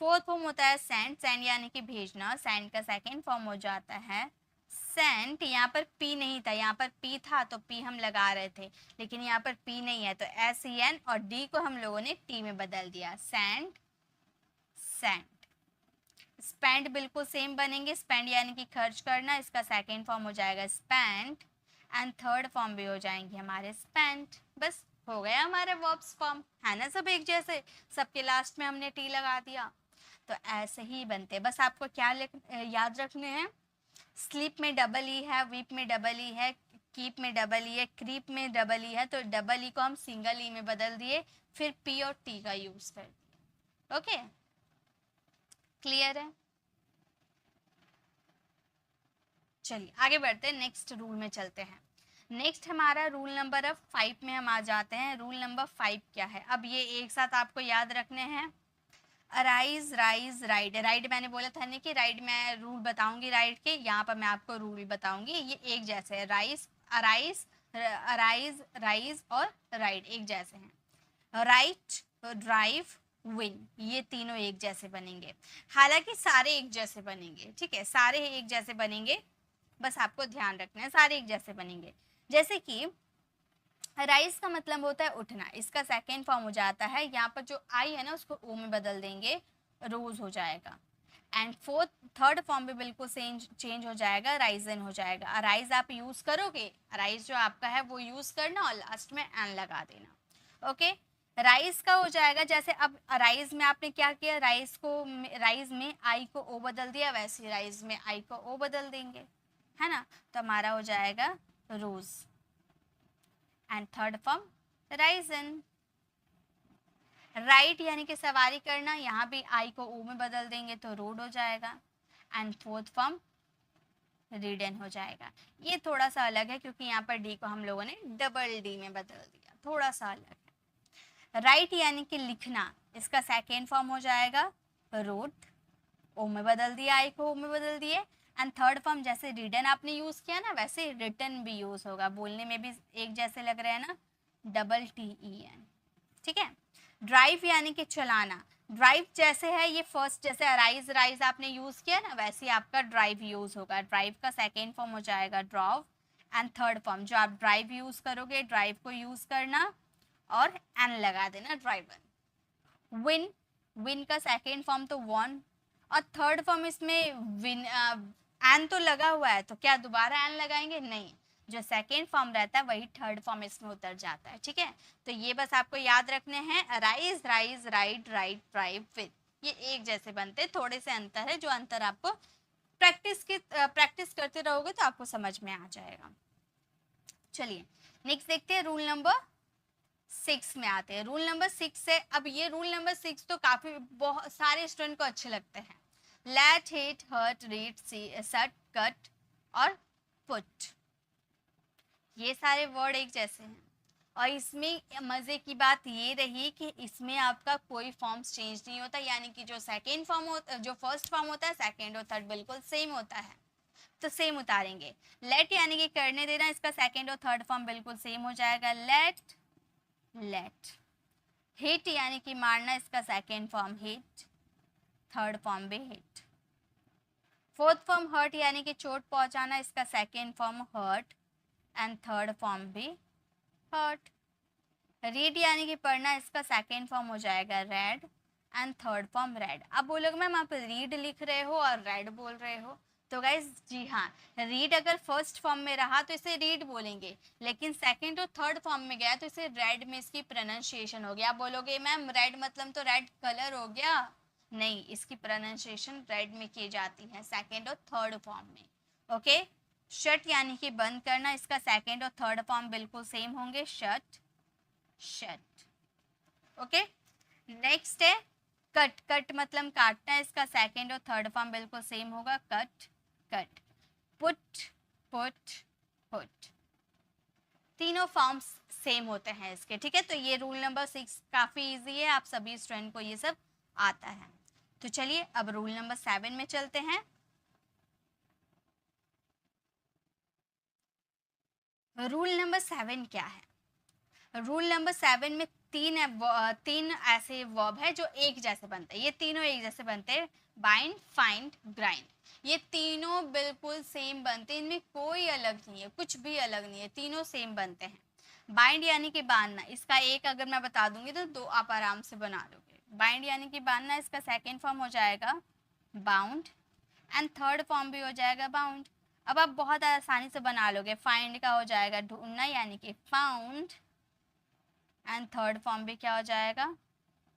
फोर्थ फॉर्म होता है सेंड, सेंड यानी कि भेजना, सेंड का सेकेंड फॉर्म हो जाता है सेंट। यहाँ पर पी नहीं था, यहाँ पर पी था तो पी हम लगा रहे थे, लेकिन यहाँ पर पी नहीं है, तो SEN और डी को हम लोगों ने टी में बदल दिया, सेंड, सेंड। स्पेंड बिल्कुल सेम बनेंगे, स्पेंड यानी कि खर्च करना, इसका सेकेंड फॉर्म हो जाएगा स्पेंड एंड थर्ड फॉर्म भी हो जाएंगे हमारे स्पेंट। बस हो गया हमारा वर्ब्स फॉर्म, है ना सब एक जैसे, सबके लास्ट में हमने टी लगा दिया। तो ऐसे ही बनते हैं। बस आपको क्या याद रखने हैं, स्लीप में डबल ई है, वीप में डबल ई है, कीप में डबल ई है, क्रीप में डबल ई है, तो डबल ई को हम सिंगल ई में बदल दिए, फिर पी और टी का यूज कर दिया। ओके, क्लियर है? चलिए आगे बढ़ते हैं, नेक्स्ट रूल में चलते हैं। नेक्स्ट हमारा रूल नंबर अब 5 में हम आ जाते हैं। रूल नंबर 5 क्या है, अब ये एक साथ आपको याद रखने हैं। Arise, rise, ride. राइड मैंने बोला था नहीं कि राइड मैं रूल बताऊंगी राइड के, यहाँ पर मैं आपको रूल बताऊंगी, ये एक जैसे है। राइज, अराइज, अराइज, राइज और राइड एक जैसे हैं। राइट, ड्राइव, विन, ये तीनों एक जैसे बनेंगे। हालांकि सारे एक जैसे बनेंगे, ठीक है, सारे एक जैसे बनेंगे, बस आपको ध्यान रखना है सारे एक जैसे बनेंगे। जैसे कि राइज का मतलब होता है उठना, इसका सेकेंड फॉर्म हो जाता है, यहाँ पर जो आई है ना उसको ओ में बदल देंगे, रोज हो जाएगा। एंड फोर्थ थर्ड फॉर्म भी बिल्कुल चेंज हो जाएगा, राइजन हो जाएगा। अराइज आप यूज करोगे, अराइज जो आपका है वो यूज करना और लास्ट में एन लगा देना। ओके, राइज का हो जाएगा, जैसे अब राइज में आपने क्या किया, राइज में आई को ओ बदल दिया, वैसे राइज में आई को ओ बदल देंगे, है ना। तो हमारा हो जाएगा rose and third form risen. Right यानी कि सवारी करना, यहाँ भी आई को ओ में बदल देंगे तो रोड हो जाएगा एंड फोर्थ फॉर्म रीडन हो जाएगा। ये थोड़ा सा अलग है क्योंकि यहाँ पर डी को हम लोगों ने डबल डी में बदल दिया, थोड़ा सा अलग है। राइट यानी कि लिखना, इसका सेकेंड फॉर्म हो जाएगा रोट, ओ में बदल दिया, आई को ओ में बदल दिए एंड थर्ड फॉर्म जैसे रीडन आपने यूज किया ना, वैसे रिटन भी यूज होगा, बोलने में भी एक जैसे लग रहे हैं ना, डबल TEN, ठीक है। ड्राइव यानी कि चलाना, ड्राइव जैसे है ये फर्स्ट, जैसे अराइज राइज आपने यूज किया ना, वैसे आपका ड्राइव यूज होगा। ड्राइव का सेकेंड फॉर्म हो जाएगा ड्रॉव एंड थर्ड फॉर्म जो आप ड्राइव यूज करोगे, ड्राइव को यूज करना और एन लगा देना, ड्राइवर। विन, विन का सेकेंड फॉर्म तो वॉन और थर्ड फॉर्म इसमें एन तो लगा हुआ है, तो क्या दोबारा एन लगाएंगे? नहीं, जो सेकेंड फॉर्म रहता है वही थर्ड फॉर्म इसमें उतर जाता है। ठीक है, तो ये बस आपको याद रखने हैं, rise rise right right drive with, ये एक जैसे बनते हैं, थोड़े से अंतर है, जो अंतर आपको प्रैक्टिस करते रहोगे तो आपको समझ में आ जाएगा। चलिए नेक्स्ट देखते हैं, रूल नंबर 6 में आते हैं। रूल नंबर 6 से, अब ये रूल नंबर 6 तो काफी बहुत सारे स्टूडेंट को अच्छे लगते हैं। लेट, हिट, हर्ट, रीड, सी, सट, कट और पुट, ये सारे वर्ड एक जैसे हैं, और इसमें मजे की बात ये रही कि इसमें आपका कोई फॉर्म्स चेंज नहीं होता, यानी कि जो सेकेंड फॉर्म होता, जो फर्स्ट फॉर्म होता है, सेकेंड और थर्ड बिल्कुल सेम होता है, तो सेम उतारेंगे। लेट यानी कि करने देना, इसका सेकेंड और थर्ड फॉर्म बिल्कुल सेम हो जाएगा, लेट लेट। हिट यानी कि मारना, इसका second form hit, third form भी हिट। फोर्थ फॉर्म हर्ट यानी कि चोट पहुंचाना, इसका second form hurt and third form भी हर्ट। रीड यानी कि पढ़ना, इसका सेकेंड फॉर्म हो जाएगा read and third form read. अब बोलोगे मैम आप रीड लिख रहे हो और रेड बोल रहे हो, तो गाइज जी हाँ, रीड अगर फर्स्ट फॉर्म में रहा तो इसे रीड बोलेंगे, लेकिन सेकंड और थर्ड फॉर्म में गया तो इसे रेड में इसकी प्रोनाउंसिएशन हो गया। आप बोलोगे मैम रेड मतलब तो रेड कलर हो गया, नहीं, इसकी प्रोनाउंसिएशन रेड में की जाती है सेकंड और थर्ड फॉर्म में। ओके, शट यानी कि बंद करना, इसका सेकंड और थर्ड फॉर्म बिल्कुल सेम होंगे, शट शट। ओके, नेक्स्ट है कट, कट मतलब काटना, इसका सेकंड और थर्ड फॉर्म बिल्कुल सेम होगा, cut cut. Put put put, तीनों फॉर्म्स सेम होते हैं इसके। ठीक है, तो ये रूल नंबर 6 काफी इजी है, आप सभी स्टूडेंट को ये सब आता है। तो चलिए अब रूल नंबर 7 में चलते हैं। रूल नंबर 7 क्या है? रूल नंबर 7 में तीन ऐसे वर्ब है जो एक जैसे बनते हैं, ये तीनों एक जैसे बनते हैं, बाइंड, फाइंड, ग्राइंड, ये तीनों बिल्कुल सेम बनते हैं, इनमें कोई अलग नहीं है, कुछ भी अलग नहीं है, तीनों सेम बनते हैं। बाइंड यानी कि बांधना, इसका एक अगर मैं बता दूंगी तो दो आप आराम से बना लोगे। बाइंड यानी कि बांधना, इसका सेकेंड फॉर्म हो जाएगा बाउंड एंड थर्ड फॉर्म भी हो जाएगा बाउंड। अब आप बहुत आसानी से बना लोगे। फाइंड का हो जाएगा ढूंढना यानी कि फाउंड एंड थर्ड फॉर्म भी क्या हो जाएगा,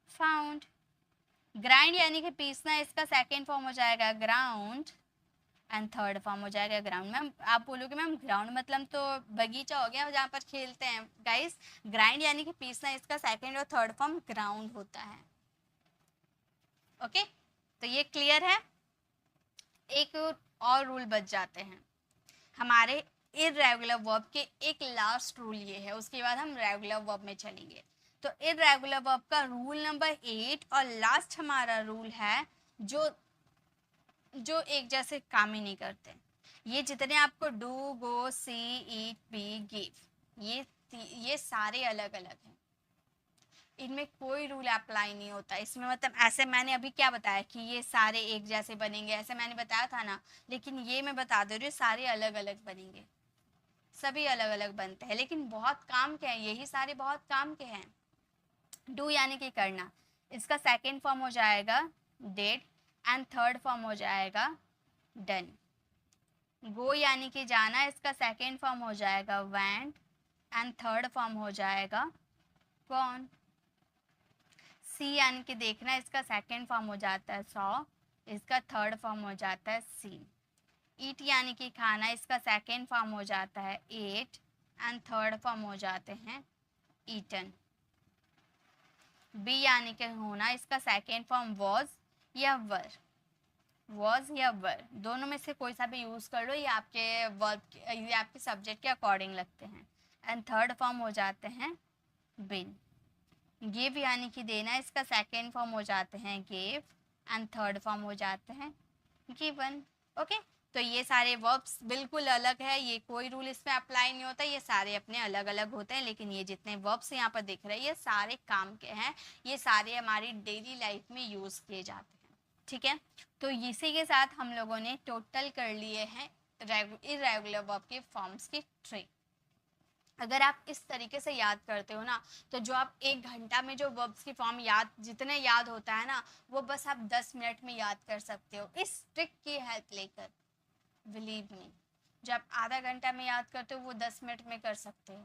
फाउंड। ग्राइंड यानी कि पीसना, इसका सेकेंड फॉर्म हो जाएगा ग्राउंड एंड थर्ड फॉर्म हो जाएगा ग्राउंड। मैम आप बोलोगे मैम ग्राउंड मतलब तो बगीचा हो गया जहाँ पर खेलते हैं, गाइस ग्राइंड यानी कि पीसना, इसका सेकेंड और थर्ड फॉर्म ग्राउंड होता है। ओके, तो ये क्लियर है। एक और रूल बच जाते हैं हमारे इर्रेगुलर वर्ब के, एक लास्ट रूल ये है, उसके बाद हम रेगुलर वर्ब में चलेंगे। तो इर्रेगुलर वर्ब का रूल नंबर 8 और लास्ट हमारा रूल है, जो जो एक जैसे काम ही नहीं करते। ये जितने आपको do, go, see, eat, be, give, ये सारे अलग अलग हैं, इनमें कोई रूल अप्लाई नहीं होता इसमें। मतलब ऐसे मैंने अभी क्या बताया कि ये सारे एक जैसे बनेंगे, ऐसे मैंने बताया था ना, लेकिन ये मैं बता दे रही हूँ सारे अलग अलग बनेंगे, सभी अलग अलग बनते हैं, लेकिन बहुत काम के हैं, यही सारे बहुत काम के हैं। डू यानी कि करना, इसका सेकेंड फॉर्म हो जाएगा डेड एंड थर्ड फॉर्म हो जाएगा डन। गो यानी कि जाना, इसका सेकेंड फॉर्म हो जाएगा वेंट एंड थर्ड फॉर्म हो जाएगा गॉन। सी यानी कि देखना, इसका सेकेंड फॉर्म हो जाता है सॉ, इसका थर्ड फॉर्म हो जाता है सी। ईट यानी कि खाना, इसका सेकेंड फॉर्म हो जाता है एट एंड थर्ड फॉर्म हो जाते हैं ईटन। बी यानी कि होना, इसका सेकेंड फॉर्म वॉज या वर, वॉज या वर दोनों में से कोई सा भी यूज़ कर लो, ये आपके वर्ब, ये आपके सब्जेक्ट के अकॉर्डिंग लगते हैं। एंड थर्ड फॉर्म हो जाते हैं बिन। गिव यानी कि देना, इसका सेकेंड फॉर्म हो जाते हैं गिव एंड थर्ड फॉर्म हो जाते हैं गिवन। ओके, तो ये सारे वर्ब्स बिल्कुल अलग है, ये कोई रूल इसमें अप्लाई नहीं होता, ये सारे अपने अलग अलग होते हैं, लेकिन ये जितने वर्ब्स यहाँ पर दिख रहे हैं ये सारे काम के हैं, ये सारे हमारी डेली लाइफ में यूज़ किए जाते हैं। ठीक है, तो इसी के साथ हम लोगों ने टोटल कर लिए हैं इर्रेगुलर वर्ब के फॉर्म्स की 3। अगर आप इस तरीके से याद करते हो ना, तो जो आप 1 घंटा में जो वर्ब्स की फॉर्म याद जितने याद होता है ना, वो बस आप 10 मिनट में याद कर सकते हो इस ट्रिक की हेल्प लेकर। बिलीव मी, जो आप आधा घंटा में याद करते हो वो 10 मिनट में कर सकते हो।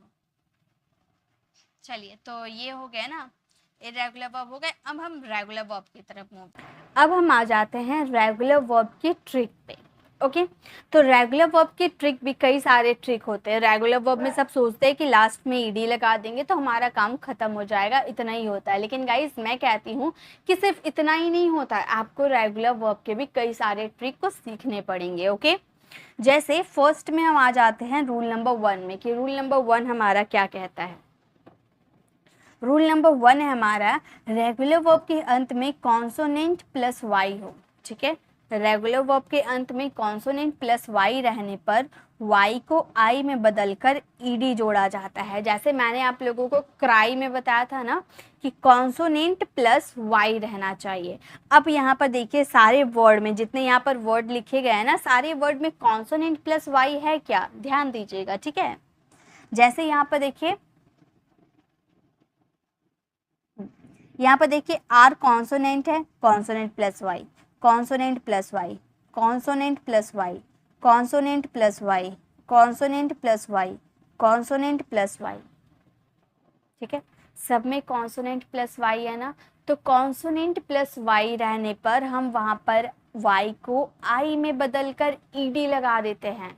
चलिए, तो ये हो गया ना, इरेगुलर वर्ब हो गए। अब हम रेगुलर वर्ब की तरफ मूव। अब हम आ जाते हैं रेगुलर वर्ब की ट्रिक पे। ओके, तो रेगुलर वर्ब की ट्रिक भी कई सारे ट्रिक होते हैं। रेगुलर वर्ब में सब सोचते हैं कि लास्ट में ईडी लगा देंगे तो हमारा काम खत्म हो जाएगा, इतना ही होता है। लेकिन गाइस मैं कहती हूँ कि सिर्फ इतना ही नहीं होता है, आपको रेगुलर वर्ब के भी कई सारे ट्रिक को सीखने पड़ेंगे। ओके, जैसे फर्स्ट में हम आ जाते हैं रूल नंबर 1 में, कि रूल नंबर 1 हमारा क्या कहता है। रूल नंबर 1 है हमारा, रेगुलर वर्ब के अंत में कॉन्सोनेंट प्लस वाई हो। ठीक है, रेगुलर वर्ब के अंत में कॉन्सोनेंट प्लस वाई रहने पर वाई को आई में बदलकर ईडी जोड़ा जाता है। जैसे मैंने आप लोगों को क्राई में बताया था ना कि कॉन्सोनेंट प्लस वाई रहना चाहिए। अब यहाँ पर देखिए, सारे वर्ड में जितने यहाँ पर वर्ड लिखे गए हैं ना, सारे वर्ड में कॉन्सोनेंट प्लस वाई है क्या, ध्यान दीजिएगा। ठीक है, जैसे यहाँ पर देखिए, यहाँ पर देखिए आर कॉन्सोनेंट है, consonant plus Y, consonant plus Y, consonant plus Y, consonant plus Y, consonant plus Y, consonant plus Y. ठीक है, सब में कॉन्सोनेंट प्लस वाई है ना, तो कॉन्सोनेंट प्लस वाई रहने पर हम वहां पर वाई को आई में बदलकर ईडी लगा देते हैं।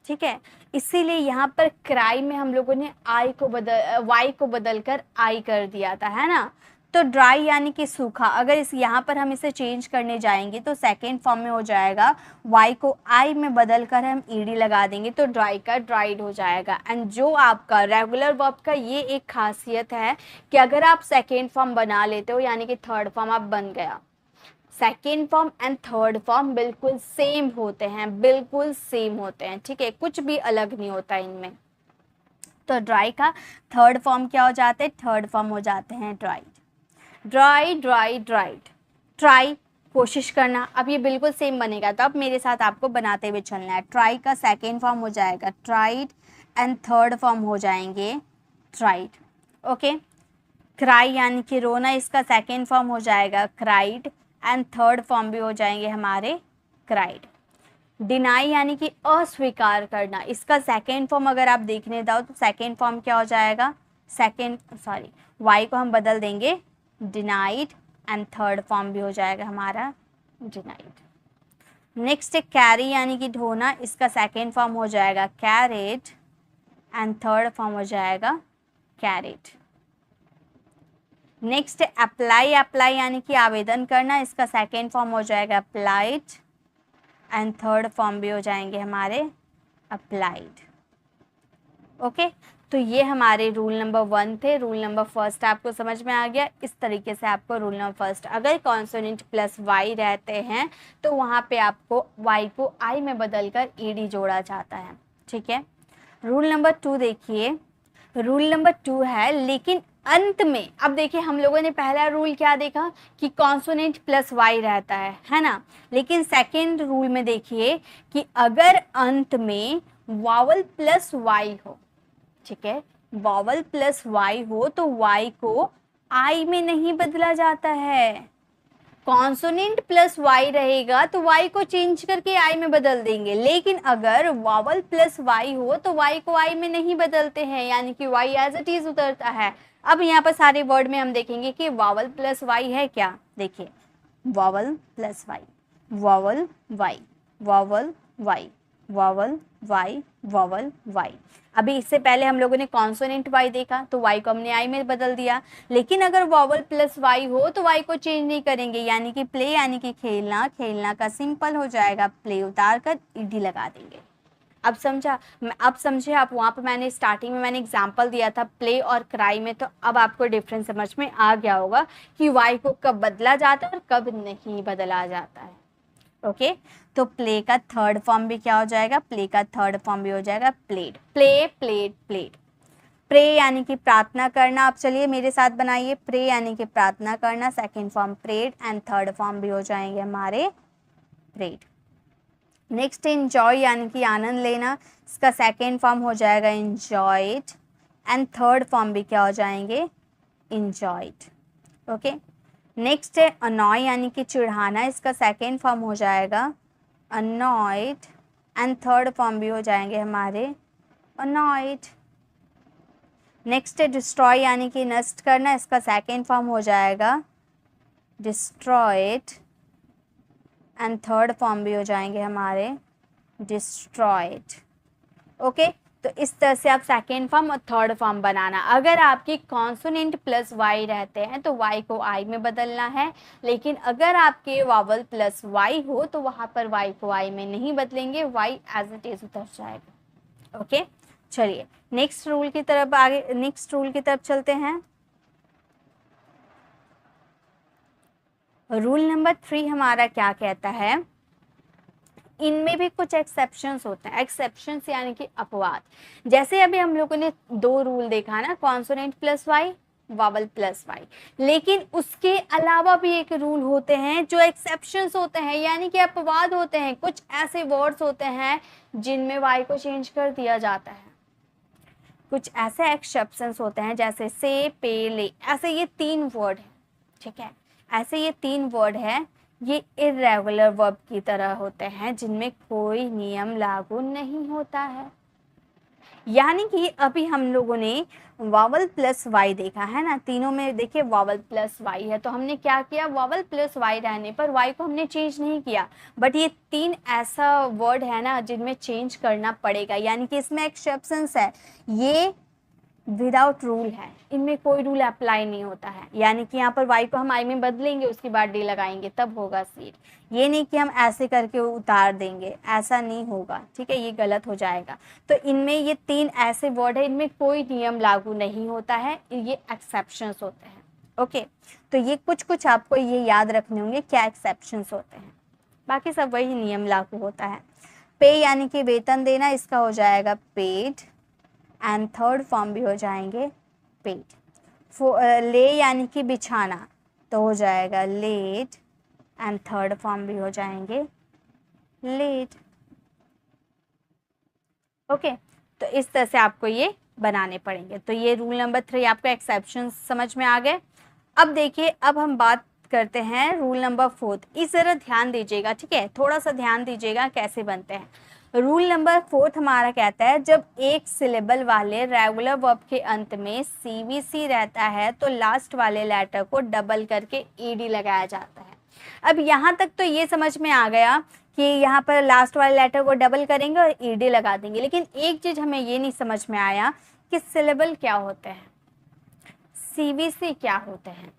ठीक है, इसीलिए यहाँ पर क्राई में हम लोगों ने वाई को बदलकर आई कर दिया था, है ना। तो ड्राई यानी कि सूखा, अगर इस यहाँ पर हम इसे चेंज करने जाएंगे तो सेकेंड फॉर्म में हो जाएगा, वाई को आई में बदलकर हम ईडी लगा देंगे तो ड्राई का ड्राइड हो जाएगा। एंड जो आपका रेगुलर वर्ब का ये एक खासियत है कि अगर आप सेकेंड फॉर्म बना लेते हो, यानी कि थर्ड फॉर्म आप बन गया, second form and third form बिल्कुल सेम होते हैं, बिल्कुल सेम होते हैं। ठीक है, कुछ भी अलग नहीं होता इनमें। तो ड्राई का थर्ड फॉर्म क्या हो जाते हैं, थर्ड फॉर्म हो जाते हैं dried. Dry dry dried, try कोशिश करना। अब ये बिल्कुल सेम बनेगा, तो अब मेरे साथ आपको बनाते हुए चलना है। ट्राई का सेकेंड फॉर्म हो जाएगा ट्राइड एंड थर्ड फॉर्म हो जाएंगे ट्राइड। ओके, क्राई यानी कि रोना, इसका सेकेंड फॉर्म हो जाएगा क्राइड एंड थर्ड फॉर्म भी हो जाएंगे हमारे क्राइड। डिनाई यानी कि अस्वीकार करना, इसका सेकेंड फॉर्म अगर आप देखने जाओ तो सेकेंड फॉर्म क्या हो जाएगा, वाई को हम बदल देंगे डिनाइड एंड थर्ड फॉर्म भी हो जाएगा हमारा डिनाइड। नेक्स्ट है कैरी यानी कि ढोना, इसका सेकेंड फॉर्म हो जाएगा कैरेड एंड थर्ड फॉर्म हो जाएगा कैरेड। नेक्स्ट अप्लाई, अप्लाई यानी कि आवेदन करना, इसका सेकेंड फॉर्म हो जाएगा अप्लाइड एंड थर्ड फॉर्म भी हो जाएंगे हमारे अप्लाइड। ओके, तो ये हमारे रूल नंबर 1 थे। रूल नंबर फर्स्ट आपको समझ में आ गया। इस तरीके से आपको रूल नंबर फर्स्ट, अगर कॉन्सोनेंट प्लस वाई रहते हैं तो वहाँ पे आपको वाई को आई में बदलकर ईडी जोड़ा जाता है। ठीक है, रूल नंबर 2 देखिए, रूल नंबर 2 है लेकिन अंत में। अब देखिए, हम लोगों ने पहला रूल क्या देखा कि कॉन्सोनेंट प्लस वाई रहता है ना। लेकिन सेकेंड रूल में देखिए कि अगर अंत में वावल प्लस वाई हो, ठीक है, वावल प्लस वाई हो तो वाई को आई में नहीं बदला जाता है। कॉन्सोनेंट प्लस वाई रहेगा तो वाई को चेंज करके आई में बदल देंगे, लेकिन अगर वावल प्लस वाई हो तो वाई को आई में नहीं बदलते हैं, यानी कि वाई एज इट इज उतरता है। अब यहाँ पर सारे वर्ड में हम देखेंगे कि वावल प्लस वाई है क्या। देखिए, vowel plus Y, vowel Y, vowel Y, vowel Y, vowel Y. अभी इससे पहले हम लोगों ने कॉन्सोनेंट वाई देखा तो वाई को हमने आई में बदल दिया, लेकिन अगर वावल प्लस वाई हो तो वाई को चेंज नहीं करेंगे, यानी कि प्ले यानी कि खेलना, खेलना का सिंपल हो जाएगा प्ले उतार कर ईडी लगा देंगे। अब समझा, अब समझे आप। वहाँ पर मैंने स्टार्टिंग में मैंने एग्जाम्पल दिया था प्ले और क्राई में, तो अब आपको डिफरेंस समझ में आ गया होगा कि वाई को कब बदला जाता है और कब नहीं बदला जाता है। ओके, तो प्ले का थर्ड फॉर्म भी क्या हो जाएगा, प्ले का थर्ड फॉर्म भी हो जाएगा played. Play, played, played. Pray यानी कि प्रार्थना करना। आप चलिए मेरे साथ बनाइए, प्रे यानी कि प्रार्थना करना, second form prayed and third form भी हो जाएंगे हमारे प्रेड। नेक्स्ट इंजॉय यानी कि आनंद लेना, इसका सेकेंड फॉर्म हो जाएगा इंजॉयड, एंड थर्ड फॉर्म भी क्या हो जाएंगे, इंजॉयड। ओके, नेक्स्ट है अनॉय यानी कि चिढ़ाना, इसका सेकेंड फॉर्म हो जाएगा अनॉयड, एंड थर्ड फॉर्म भी हो जाएंगे हमारे अनॉयड। नेक्स्ट है डिस्ट्रॉय यानी कि नष्ट करना, इसका सेकेंड फॉर्म हो जाएगा डिस्ट्रॉयड, एंड थर्ड फॉर्म भी हो जाएंगे हमारे डिस्ट्रॉयड। ओके, तो इस तरह से आप सेकेंड फॉर्म और थर्ड फॉर्म बनाना। अगर आपकी कॉन्सोनेंट प्लस वाई रहते हैं तो वाई को आई में बदलना है, लेकिन अगर आपके वावल प्लस वाई हो तो वहाँ पर वाई को आई में नहीं बदलेंगे, वाई एज इट इज उतर जाएगा। ओके, चलिए नेक्स्ट रूल की तरफ आगे, नेक्स्ट रूल की तरफ चलते हैं। रूल नंबर 3 हमारा क्या कहता है, इनमें भी कुछ एक्सेप्शंस होते हैं। एक्सेप्शंस यानी कि अपवाद। जैसे अभी हम लोगों ने 2 रूल देखा ना, consonant plus Y, vowel plus Y, लेकिन उसके अलावा भी एक रूल होते हैं जो एक्सेप्शंस होते हैं, यानी कि अपवाद होते हैं। कुछ ऐसे वर्ड्स होते हैं जिनमें वाई को चेंज कर दिया जाता है। कुछ ऐसे एक्सेप्शंस होते हैं जैसे से, पे, ले, ऐसे ये 3 वर्ड है, ठीक है, ऐसे ये 3 वर्ड है, ये इर्रेगुलर वर्ब की तरह होते हैं जिनमें कोई नियम लागू नहीं होता है। यानी कि अभी हम लोगों ने वावल प्लस वाई देखा है ना, तीनों में देखिए वावल प्लस वाई है, तो हमने क्या किया, वावल प्लस वाई रहने पर वाई को हमने चेंज नहीं किया, बट ये 3 ऐसा वर्ड है ना जिनमें चेंज करना पड़ेगा, यानी कि इसमें एक्सेप्शंस है, ये विदाउट रूल है, इनमें कोई रूल अप्लाई नहीं होता है। यानी कि यहाँ पर वाई को हम आई में बदलेंगे, उसके बाद डी लगाएंगे, तब होगा सीट। ये नहीं कि हम ऐसे करके उतार देंगे, ऐसा नहीं होगा, ठीक है, ये गलत हो जाएगा। तो इनमें ये 3 ऐसे वर्ड है, इनमें कोई नियम लागू नहीं होता है, ये एक्सेप्शंस होते हैं। ओके, तो ये कुछ आपको ये याद रखने होंगे क्या एक्सेप्शंस होते हैं, बाकी सब वही नियम लागू होता है। पे यानी कि वेतन देना, इसका हो जाएगा पेड, एंड थर्ड फॉर्म भी हो जाएंगे पेड। ले यानी कि बिछाना, तो हो जाएगा लेड, एंड थर्ड फॉर्म भी हो जाएंगे लेड। ओके, तो इस तरह से आपको ये बनाने पड़ेंगे। तो ये रूल नंबर 3 आपका एक्सेप्शन समझ में आ गए। अब देखिए, अब हम बात करते हैं रूल नंबर 4। इस तरह ध्यान दीजिएगा, ठीक है, थोड़ा सा ध्यान दीजिएगा कैसे बनते हैं। रूल नंबर 4 हमारा कहता है जब एक सिलेबल वाले रेगुलर वर्ब के अंत में सीवीसी रहता है तो लास्ट वाले लेटर को डबल करके ईडी लगाया जाता है। अब यहाँ तक तो ये समझ में आ गया कि यहाँ पर लास्ट वाले लेटर को डबल करेंगे और ईडी लगा देंगे, लेकिन एक चीज हमें ये नहीं समझ में आया कि सिलेबल क्या होते हैं, सीवीसी क्या होते हैं,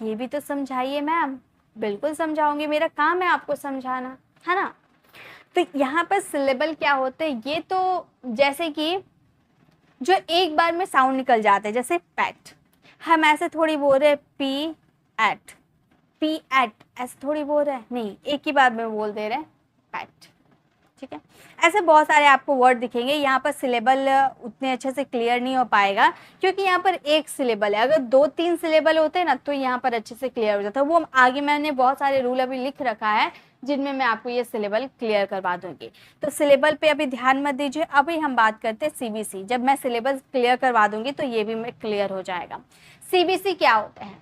ये भी तो समझाइए मैम। बिल्कुल समझाऊंगी, मेरा काम है आपको समझाना, है ना। तो यहाँ पर सिलेबल क्या होते हैं, ये तो जैसे कि जो एक बार में साउंड निकल जाते हैं, जैसे पैट, हम ऐसे थोड़ी बोल रहे पी एट, ऐसे थोड़ी बोल रहे हैं, नहीं, एक ही बार में बोल दे रहे हैं पैट, ठीक है। ऐसे बहुत सारे आपको वर्ड दिखेंगे। यहाँ पर सिलेबल उतने अच्छे से क्लियर नहीं हो पाएगा क्योंकि यहाँ पर एक सिलेबल है। अगर 2-3 सिलेबल होते हैं ना तो यहाँ पर अच्छे से क्लियर हो जाता है। वो आगे मैंने बहुत सारे रूल अभी लिख रखा है जिनमें मैं आपको ये सिलेबल क्लियर करवा दूंगी। तो सिलेबल पे अभी ध्यान मत दीजिए, अभी हम बात करते हैं सीबीसी। जब मैं सिलेबस क्लियर करवा दूंगी तो ये भी मैं क्लियर हो जाएगा। सीबीसी क्या होता है,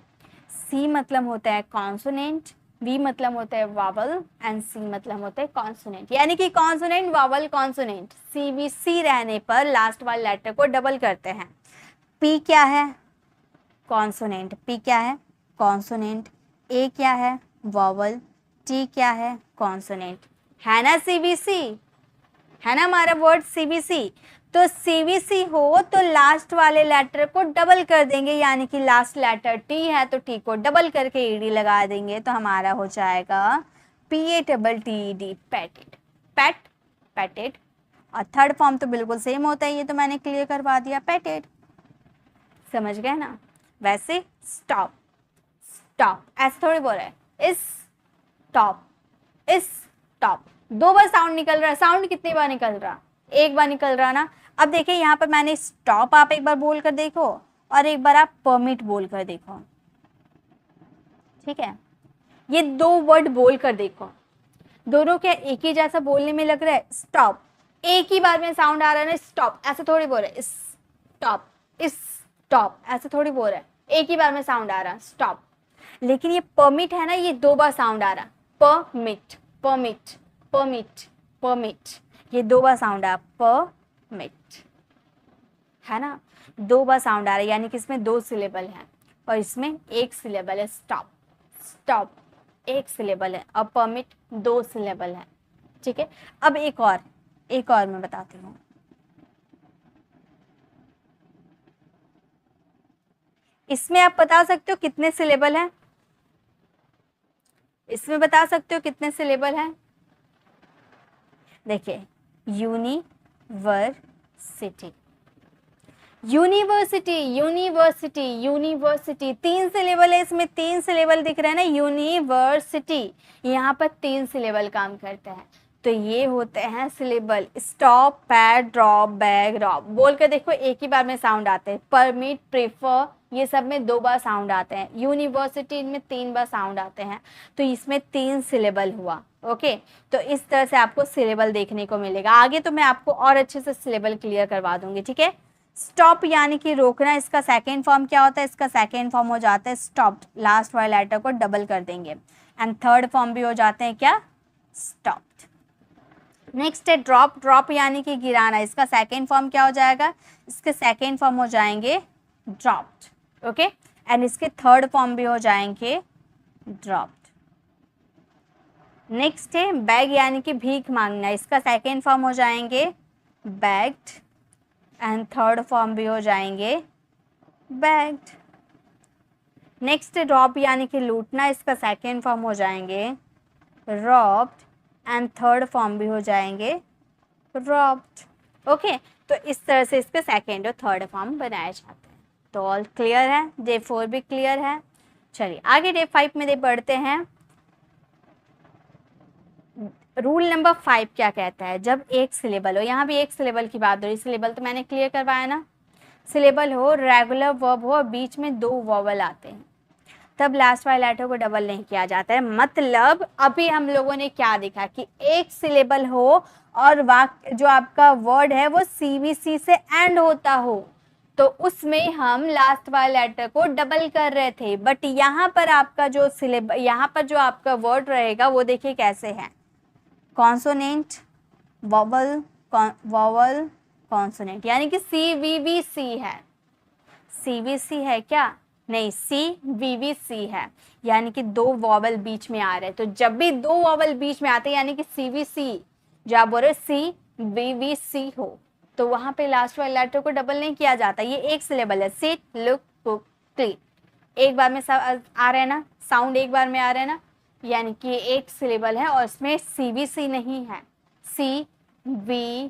सी मतलब होता है कॉन्सोनेंट, वी मतलब होता है वावल, एंड सी मतलब होता है कॉन्सोनेंट। यानी कि कॉन्सोनेंट, वावल, कॉन्सोनेंट, सीवीसी रहने पर लास्ट वाले लेटर को डबल करते हैं। पी क्या है, कॉन्सोनेंट, पी क्या है, कॉन्सोनेंट, ए क्या है, वावल, टी क्या है, कॉन्सोनेंट, है ना सीवीसी, है ना हमारा वर्ड सीवीसी। तो सीवीसी हो तो लास्ट वाले लेटर को डबल कर देंगे, यानी कि लास्ट लेटर टी है तो टी को डबल करके ईडी लगा देंगे, तो हमारा हो जाएगा PATTED, पैटेड, पैटेड। और थर्ड फॉर्म तो बिल्कुल सेम होता है, ये तो मैंने क्लियर करवा दिया, पैटेड, समझ गए ना। वैसे स्टॉप, ऐसे थोड़ी बोल रहे हैं, स्टॉप, 2 बार साउंड निकल रहा है। साउंड कितनी बार निकल रहा, एक बार निकल रहा ना। अब देखिए यहाँ पर मैंने स्टॉप आप एक बार बोल कर देखो और एक बार आप परमिट बोल कर देखो, ठीक है, ये 2 वर्ड बोल कर देखो। दोनों क्या एक ही जैसा बोलने में लग रहा है? स्टॉप, एक ही बार में साउंड आ रहा है ना, स्टॉप ऐसे थोड़ी बोल रहे, स्टॉप, स्टॉप ऐसे थोड़ी बोल रहा है, एक ही बार में साउंड आ रहा है स्टॉप। लेकिन ये परमिट है ना, ये 2 बार साउंड आ रहा, परमिट, परमिट, परमिट, परमिट, ये 2 बार साउंड आ, परमिट, है ना, 2 बार साउंड आ रहा है, यानी कि इसमें 2 सिलेबल है और इसमें 1 सिलेबल है। स्टॉप, स्टॉप 1 सिलेबल है और परमिट 2 सिलेबल है। ठीक है, अब एक और मैं बताती हूँ। इसमें आप बता सकते हो कितने सिलेबल हैं? इसमें बता सकते हो कितने सिलेबल हैं? देखिए, university, university, university, university, 3 syllable है इसमें, 3 सिलेबल दिख रहे हैं ना, यूनिवर्सिटी, यहाँ पर 3 सिलेबल काम करते हैं। तो ये होते हैं syllable. Stop, pad, drop, bag, drop बोल कर देखो, एक ही बार में साउंड आते हैं। परमिट, प्रेफर, ये सब में 2 बार साउंड आते हैं। यूनिवर्सिटी, इनमें 3 बार साउंड आते हैं। तो इसमें 3 सिलेबल हुआ। ओके, तो इस तरह से आपको सिलेबल देखने को मिलेगा। आगे तो मैं आपको और अच्छे से सिलेबल क्लियर करवा दूंगी। ठीक है, स्टॉप यानी कि रोकना, इसका सेकेंड फॉर्म क्या होता है? इसका सेकेंड फॉर्म हो जाता है स्टॉप्ड, लास्ट वाले लेटर को डबल कर देंगे। एंड थर्ड फॉर्म भी हो जाते हैं क्या? स्टॉप्ड। नेक्स्ट है ड्रॉप, ड्रॉप यानी कि गिराना, इसका सेकेंड फॉर्म क्या हो जाएगा? इसके सेकेंड फॉर्म हो जाएंगे ड्रॉप्ड। ओके, एंड इसके थर्ड फॉर्म भी हो जाएंगे ड्रॉप्ड। नेक्स्ट है बैग यानी कि भीख मांगना, इसका सेकेंड फॉर्म हो जाएंगे बैग्ड एंड थर्ड फॉर्म भी हो जाएंगे बैग्ड। नेक्स्ट रॉब यानी कि लूटना, इसका सेकेंड फॉर्म हो जाएंगे रॉब्ड एंड थर्ड फॉर्म भी हो जाएंगे रॉब्ड। ओके, तो इस तरह से इसके सेकेंड और थर्ड फॉर्म बनाए जाते हैं। तो ऑल क्लियर है, डे 4 भी क्लियर है। चलिए आगे डे 5 में बढ़ते हैं। रूल नंबर 5 क्या कहता है? जब एक सिलेबल हो, यहाँ भी एक सिलेबल की बात हो रही, सिलेबल तो मैंने क्लियर करवाया ना, सिलेबल हो, रेगुलर वर्ब हो और बीच में 2 वॉवल आते हैं, तब लास्ट वाले लेटर को डबल नहीं किया जाता है। मतलब अभी हम लोगों ने क्या देखा कि एक सिलेबल हो और वाक्य जो आपका वर्ड है वो सीवीसी से एंड होता हो, तो उसमें हम लास्ट वाले लेटर को डबल कर रहे थे। बट यहाँ पर आपका जो सिलेबल, यहाँ पर जो आपका वर्ड रहेगा वो देखिए कैसे है, कॉन्सोनेंट, वॉवल, वॉवल, कॉन्सोनेंट, यानी कि CVVC है। CVC है क्या? नहीं, CVVC है, यानी कि 2 वॉवल बीच में आ रहे हैं। तो जब भी 2 वॉवल बीच में आते हैं यानी कि CVC, जो आप बोल रहे CVVC हो, तो वहां पे लास्ट वाले लेटर को डबल नहीं किया जाता। ये एक सिलेबल है, सिट, लुक, कुक, क्लीन, एक बार में सब आ रहे हैं ना, साउंड एक बार में आ रहे हैं ना, यानी कि एक सिलेबल है और इसमें CVC नहीं है, CVVC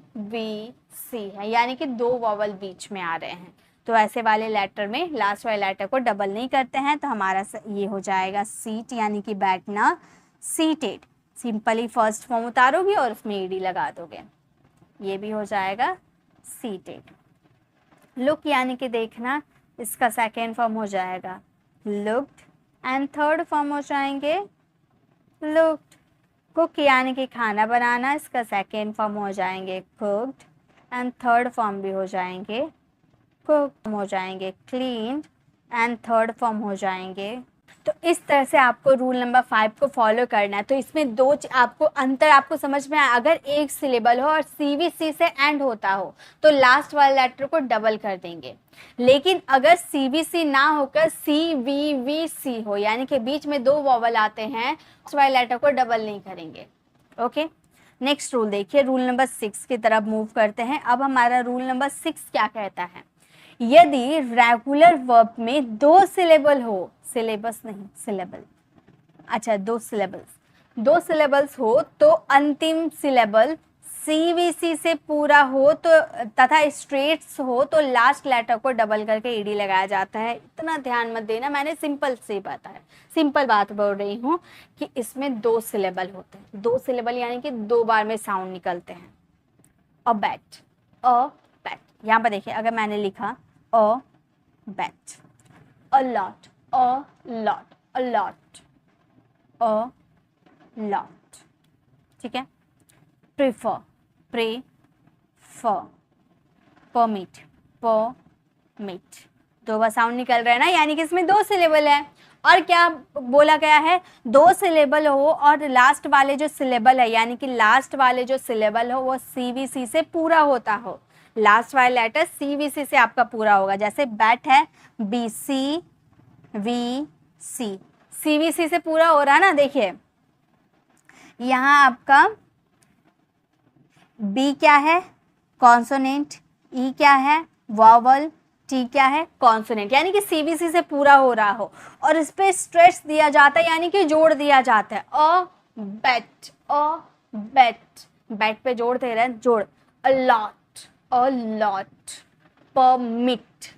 है, यानी कि 2 वॉवल बीच में आ रहे हैं। तो ऐसे वाले लेटर में लास्ट वाले लेटर को डबल नहीं करते हैं, तो हमारा ये हो जाएगा सीट यानी कि बैठना, सीटेड। सिंपली फर्स्ट फॉर्म उतारोगे और उसमें ईडी लगा दोगे, ये भी हो जाएगा सीटेड। लुक यानी कि देखना, इसका सेकेंड फॉर्म हो जाएगा लुक्ड एंड थर्ड फॉर्म हो जाएंगे लुक्ड। कुक यानी कि खाना बनाना, इसका सेकेंड फॉर्म हो जाएंगे कुक्ड एंड थर्ड फॉर्म भी हो जाएंगे कुक, हो जाएंगे क्लीन एंड थर्ड फॉर्म हो जाएंगे। तो इस तरह से आपको रूल नंबर 5 को फॉलो करना है। तो इसमें 2 आपको अंतर आपको समझ में आया, अगर एक सिलेबल हो और CVC से एंड होता हो तो लास्ट वाले लेटर को डबल कर देंगे, लेकिन अगर CVC ना होकर CVVC हो यानी कि बीच में 2 वॉवल आते हैं, उस वाले लेटर को डबल नहीं करेंगे। ओके, नेक्स्ट रूल देखिए, रूल नंबर 6 की तरफ मूव करते हैं। अब हमारा रूल नंबर 6 क्या कहता है? यदि रेगुलर वर्ब में 2 सिलेबल हो, सिलेबस नहीं सिलेबल, अच्छा 2 सिलेबल्स हो तो अंतिम सिलेबल CVC से पूरा हो तो तथा स्ट्रेट्स हो तो लास्ट लेटर को डबल करके ईडी लगाया जाता है। इतना ध्यान मत देना, मैंने सिंपल से बताया, सिंपल बात बोल रही हूँ कि इसमें 2 सिलेबल होते हैं। 2 सिलेबल यानी कि 2 बार में साउंड निकलते हैं। अ बैट, यहाँ पर देखिए, अगर मैंने लिखा a bat, a lot, a lot, a lot, a lot, ठीक है। प्रीफर, प्रेफर, परमिट, परमिट, दो बार साउंड निकल रहा है ना, यानी कि इसमें दो सिलेबल है। और क्या बोला गया है, दो सिलेबल हो और लास्ट वाले जो सिलेबल है, यानी कि लास्ट वाले जो सिलेबल हो वो सीवीसी से पूरा होता हो। लास्ट वाला लेटर सीवीसी से आपका पूरा होगा। जैसे बैट है बीसी वीसी, सीवीसी से पूरा हो रहा है ना। देखिए यहाँ आपका बी क्या है, कॉन्सोनेंट, ई क्या है, वॉवल, टी क्या है, कॉन्सोनेंट, यानी कि सीवीसी से पूरा हो रहा हो और इस पे स्ट्रेस दिया जाता है, यानी कि जोड़ दिया जाता है। A bat, a bat, bat पे जोड़ दे रहे हैं, जोड़। अलॉट, अलॉट, परमिट,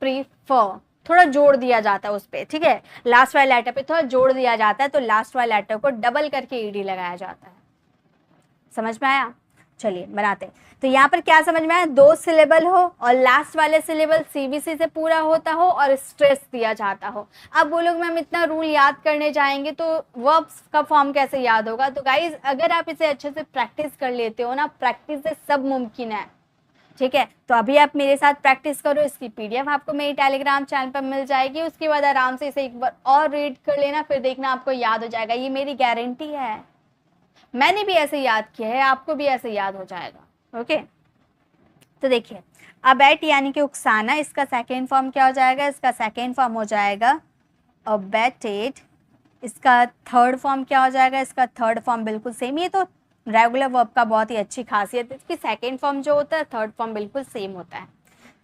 प्रीफर, थोड़ा जोड़ दिया जाता है उस पे, ठीक है। लास्ट वाले लेटर पे थोड़ा जोड़ दिया जाता है, तो लास्ट वाले लेटर को डबल करके ईडी लगाया जाता है। समझ में आया? चलिए बनाते। तो यहाँ पर क्या समझ में आया, दो सिलेबल हो और लास्ट वाले सिलेबल सीवीसी से पूरा होता हो और स्ट्रेस दिया जाता हो। अब बोलोगे मैम इतना रूल याद करने जाएंगे तो वर्ब्स का फॉर्म कैसे याद होगा? तो गाइज अगर आप इसे अच्छे से प्रैक्टिस कर लेते हो ना, प्रैक्टिस से सब मुमकिन है, ठीक है। तो अभी आप मेरे साथ प्रैक्टिस करो, इसकी पीडीएफ आपको मेरी टेलीग्राम चैनल पर मिल जाएगी। उसके बाद आराम से इसे एक बार और रीड कर लेना, फिर देखना आपको याद हो जाएगा, ये मेरी गारंटी है। मैंने भी ऐसे याद किया है, आपको भी ऐसे याद हो जाएगा। ओके, तो देखिए अबैट यानी कि उकसाना, इसका सेकेंड फॉर्म क्या हो जाएगा? इसका सेकेंड फॉर्म हो जाएगा अबैटेड। इसका थर्ड फॉर्म क्या हो जाएगा? इसका थर्ड फॉर्म बिल्कुल सेम। ये तो रेगुलर वर्ब का बहुत ही अच्छी खासियत है, इसकी सेकेंड फॉर्म जो होता है थर्ड फॉर्म बिल्कुल सेम होता है,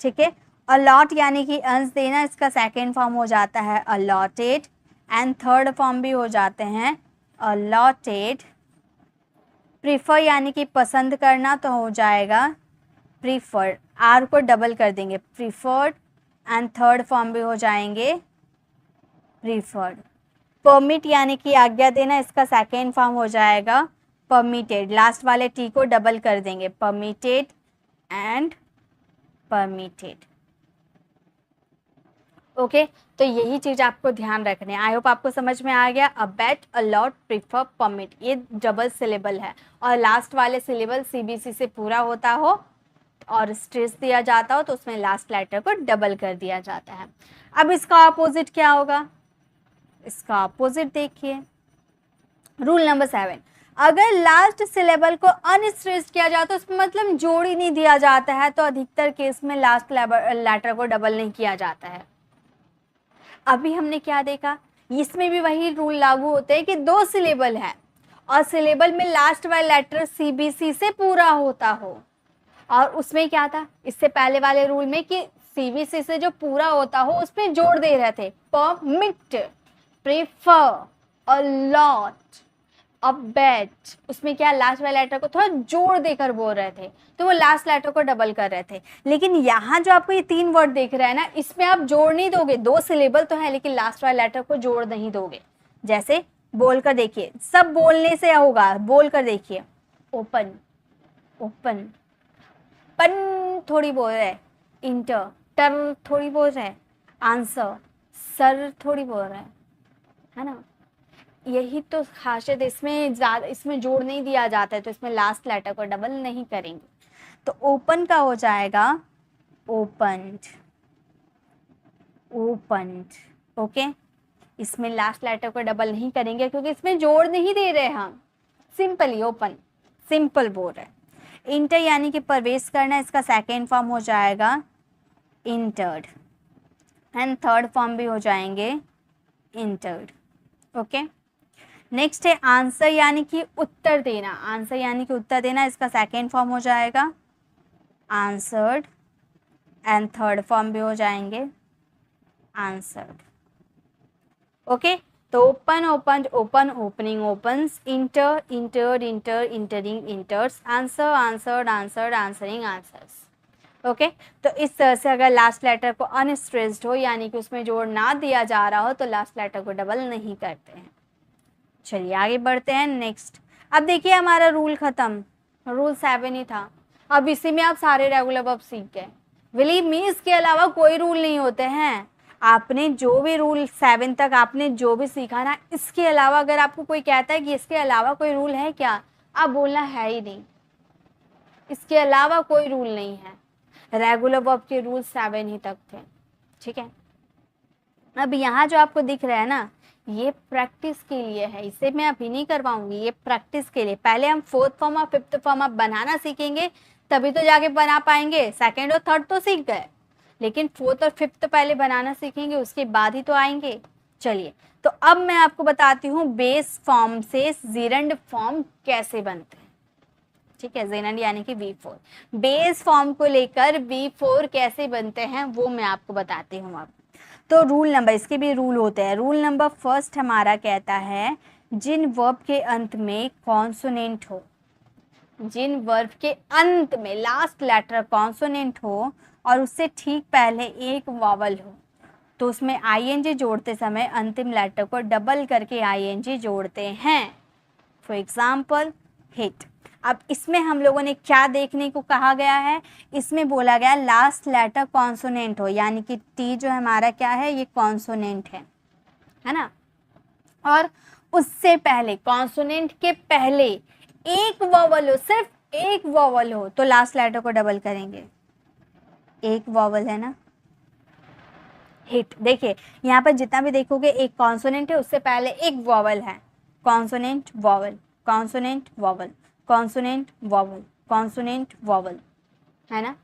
ठीक है। अलॉट यानी कि अंश देना, इसका सेकेंड फॉर्म हो जाता है अलॉटेड एंड थर्ड फॉर्म भी हो जाते हैं अलॉटेड। प्रीफर यानी कि पसंद करना, तो हो जाएगा प्रीफर्ड, आर को डबल कर देंगे, प्रीफर्ड एंड थर्ड फॉर्म भी हो जाएंगे प्रीफर्ड। परमिट यानी कि आज्ञा देना, इसका सेकेंड फॉर्म हो जाएगा परमिटेड, लास्ट वाले टी को डबल कर देंगे, परमिटेड एंड परमिटेड। ओके, तो यही चीज आपको ध्यान रखने। आई होप आपको समझ में आ गया। अबैट, अलॉट, प्रीफर, परमिट, ये डबल सिलेबल है और लास्ट वाले सिलेबल सीबीसी से पूरा होता हो और स्ट्रेस दिया जाता हो तो उसमें लास्ट लेटर को डबल कर दिया जाता है। अब इसका अपोजिट क्या होगा? इसका अपोजिट देखिए, रूल नंबर 7, अगर लास्ट सिलेबल को अनस्ट्रेस्ड किया जाता है, उसमें मतलब जोड़ ही नहीं दिया जाता है, तो अधिकतर केस में लास्ट लेटर को डबल नहीं किया जाता है। अभी हमने क्या देखा, इसमें भी वही रूल लागू होते हैं कि दो सिलेबल है और सिलेबल में लास्ट वाला लेटर सीबीसी से पूरा होता हो। और उसमें क्या था, इससे पहले वाले रूल में कि सीबीसी से जो पूरा होता हो उसमें जोड़ दे रहे थे, परमिट, प्रेफर, अलॉट, अबैट, उसमें क्या लास्ट वाले लेटर को थोड़ा जोड़ देकर बोल रहे थे, तो वो लास्ट लेटर को डबल कर रहे थे। लेकिन यहाँ जो आपको ये तीन वर्ड देख रहा है ना, इसमें आप जोड़ नहीं दोगे, दो सिलेबल तो है लेकिन लास्ट वाले लेटर को जोड़ नहीं दोगे। जैसे बोलकर देखिए, सब बोलने से होगा, बोलकर देखिए, ओपन, ओपन, पन थोड़ी बोल रहे, इंटर, टर थोड़ी बोल रहे, आंसर, सर थोड़ी बोल रहे है ना। यही तो खासियत, इसमें ज्यादा, इसमें जोड़ नहीं दिया जाता है तो इसमें लास्ट लेटर को डबल नहीं करेंगे। तो ओपन का हो जाएगा ओपन्ड, ओपन्ड, ओके। इसमें लास्ट लेटर को डबल नहीं करेंगे क्योंकि इसमें जोड़ नहीं दे रहे हम, सिंपली ओपन, सिंपल बोल रहे। इंटर यानी कि प्रवेश करना, इसका सेकेंड फॉर्म हो जाएगा इंटर्ड एंड थर्ड फॉर्म भी हो जाएंगे इंटर्ड, ओके। नेक्स्ट है आंसर यानी कि उत्तर देना, आंसर यानी कि उत्तर देना, इसका सेकेंड फॉर्म हो जाएगा आंसर्ड एंड थर्ड फॉर्म भी हो जाएंगे आंसर्ड, ओके। तो open, open, open, opening, opens, enter, entered, enter, entering, enters, answer, answered, answered, answering, answers, okay. तो इस तरह से अगर लास्ट लेटर को अनस्ट्रेस्ड हो यानी कि उसमें जोड़ ना दिया जा रहा हो तो लास्ट लेटर को डबल नहीं करते हैं। चलिए आगे बढ़ते हैं नेक्स्ट। अब देखिए हमारा रूल खत्म, रूल 7 ही था। अब इसी में आप सारे रेगुलर वर्ब सीख गए। बिलीव मी, इसके अलावा कोई रूल नहीं होते हैं। आपने जो भी रूल 7 तक आपने जो भी सीखा ना, इसके अलावा अगर आपको कोई कहता है कि इसके अलावा कोई रूल है क्या, अब बोलना है ही नहीं, इसके अलावा कोई रूल नहीं है। रेगुलर वर्ब के रूल 7 ही तक थे, ठीक है। अब यहाँ जो आपको दिख रहा है ना, ये प्रैक्टिस के लिए है, इसे मैं अभी नहीं करवाऊंगी, ये प्रैक्टिस के लिए। पहले हम फोर्थ फॉर्म और फिफ्थ फॉर्म अब बनाना सीखेंगे, तभी तो जाके बना पाएंगे। सेकंड और थर्ड तो सीख गए, लेकिन फोर्थ और फिफ्थ पहले बनाना सीखेंगे, उसके बाद ही तो आएंगे। चलिए, तो अब मैं आपको बताती हूँ बेस फॉर्म से जीरंड फॉर्म कैसे बनते हैं, ठीक है। जेनंड यानी कि V4, बेस फॉर्म को लेकर V4 कैसे बनते हैं वो मैं आपको बताती हूँ अब। तो रूल नंबर, इसके भी रूल होते हैं। रूल नंबर फर्स्ट हमारा कहता है, जिन वर्ब के अंत में कॉन्सोनेंट हो, जिन वर्ब के अंत में लास्ट लेटर कॉन्सोनेंट हो और उससे ठीक पहले एक वॉवल हो, तो उसमें आईएनजी जोड़ते समय अंतिम लेटर को डबल करके आईएनजी जोड़ते हैं। For example hit. अब इसमें हम लोगों ने क्या देखने को कहा गया है, इसमें बोला गया लास्ट लेटर कॉन्सोनेंट हो, यानी कि टी जो हमारा क्या है, ये कॉन्सोनेंट है ना। और उससे पहले, कॉन्सोनेंट के पहले एक वॉवल हो, सिर्फ एक वॉवल हो, तो लास्ट लेटर को डबल करेंगे। एक वॉवल है ना, हिट। देखिए यहाँ पर जितना भी देखोगे एक कॉन्सोनेंट है, उससे पहले एक वॉवल है। Consonant vowel, consonant vowel, consonant vowel, consonant vowel, है ना।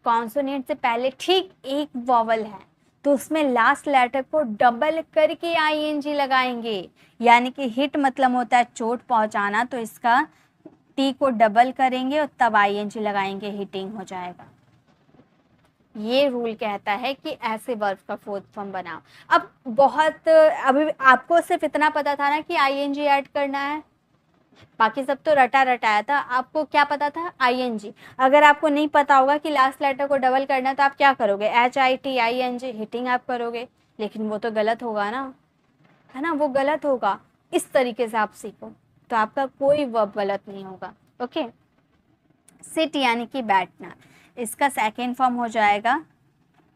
कॉन्सोनेंट से पहले ठीक एक वॉवल है, तो उसमें लास्ट लेटर को डबल करके आईएनजी लगाएंगे, यानी कि हिट मतलब होता है चोट पहुंचाना, तो इसका टी को डबल करेंगे और तब आईएनजी लगाएंगे, हिटिंग हो जाएगा। ये रूल कहता है कि ऐसे वर्ब का फोर्थ फॉर्म बनाओ। अब बहुत, अभी आपको सिर्फ इतना पता था ना कि आईएनजी ऐड करना है, बाकी सब तो रटा रटाया था। आपको क्या पता था, आईएनजी। अगर आपको नहीं पता होगा कि लास्ट लेटर को डबल करना है, तो आप क्या करोगे, HITING, हिटिंग आप करोगे, लेकिन वो तो गलत होगा ना, है ना, वो गलत होगा। इस तरीके से आप सीखो तो आपका कोई वर्ब गलत नहीं होगा। ओके। सिट यानी कि बैठना, इसका सेकेंड फॉर्म हो जाएगा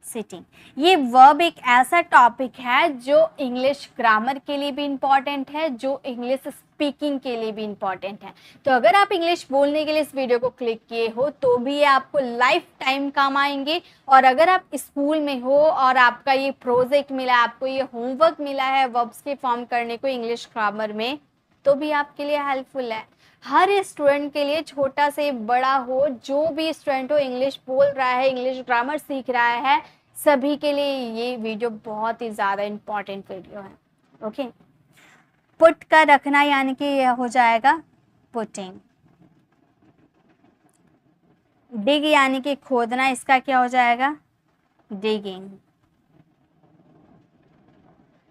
सिटिंग। ये वर्ब एक ऐसा टॉपिक है जो इंग्लिश ग्रामर के लिए भी इम्पॉर्टेंट है, जो इंग्लिश स्पीकिंग के लिए भी इम्पॉर्टेंट है। तो अगर आप इंग्लिश बोलने के लिए इस वीडियो को क्लिक किए हो तो भी ये आपको लाइफ टाइम काम आएंगे। और अगर आप स्कूल में हो और आपका ये प्रोजेक्ट मिला है, आपको ये होमवर्क मिला है वर्ब्स के फॉर्म करने को इंग्लिश ग्रामर में, तो भी आपके लिए हेल्पफुल है। हर स्टूडेंट के लिए, छोटा से बड़ा हो, जो भी स्टूडेंट हो, इंग्लिश बोल रहा है, इंग्लिश ग्रामर सीख रहा है, सभी के लिए ये वीडियो बहुत ही ज़्यादा इम्पॉर्टेंट वीडियो है। ओके। पुट का रखना यानी कि यह हो जाएगा पुटिंग। डिग यानी कि खोदना, इसका क्या हो जाएगा, डिगिंग।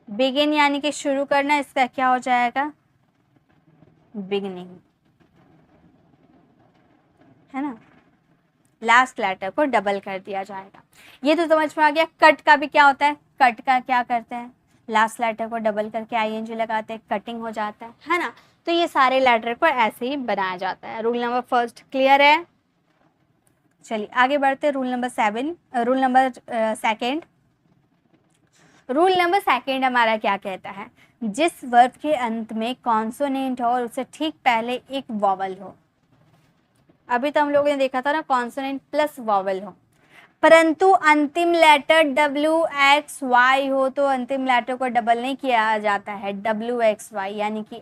बिगिन यानी कि शुरू करना, इसका क्या हो जाएगा, बिगनिंग, है ना। लास्ट लेटर को डबल कर दिया जाएगा। ये तो समझ में आ गया। कट का भी क्या होता है, कट का क्या करते हैं, लास्ट लेटर को डबल करके आईएनजी लगाते हैं, कटिंग हो जाता है ना। तो ये सारे लेटर को ऐसे ही बनाया जाता है। रूल नंबर फर्स्ट क्लियर है। चलिए आगे बढ़ते हैं। Rule number second. Rule number second हमारा क्या कहता है, जिस वर्ब के अंत में कॉन्सोनेंट हो और उससे ठीक पहले एक वॉवल हो। अभी तो हम लोगों ने देखा था ना, कॉन्सोनेंट प्लस वॉवल हो, परंतु अंतिम लेटर WXY हो तो अंतिम लेटर को डबल नहीं किया जाता है, WXY यानी कि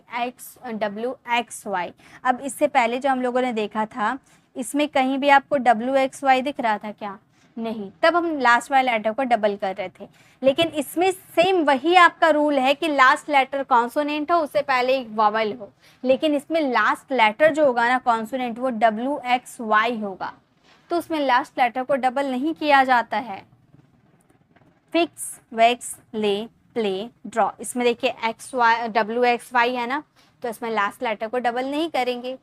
WXY। अब इससे पहले जो हम लोगों ने देखा था, इसमें कहीं भी आपको WXY दिख रहा था क्या, नहीं, तब हम लास्ट वाले लेटर को डबल कर रहे थे। लेकिन इसमें सेम वही आपका रूल है कि लास्ट लेटर कॉन्सोनेंट हो, उससे पहले एक वॉवल हो, लेकिन इसमें लास्ट लेटर जो होगा ना कॉन्सोनेंट, वो WXY होगा, तो उसमें लास्ट लेटर को डबल नहीं किया जाता है। फिक्स, वैक्स, ले, प्ले, ड्रॉ, इसमें देखिए WXY है ना, तो इसमें लास्ट लेटर को डबल नहीं करेंगे।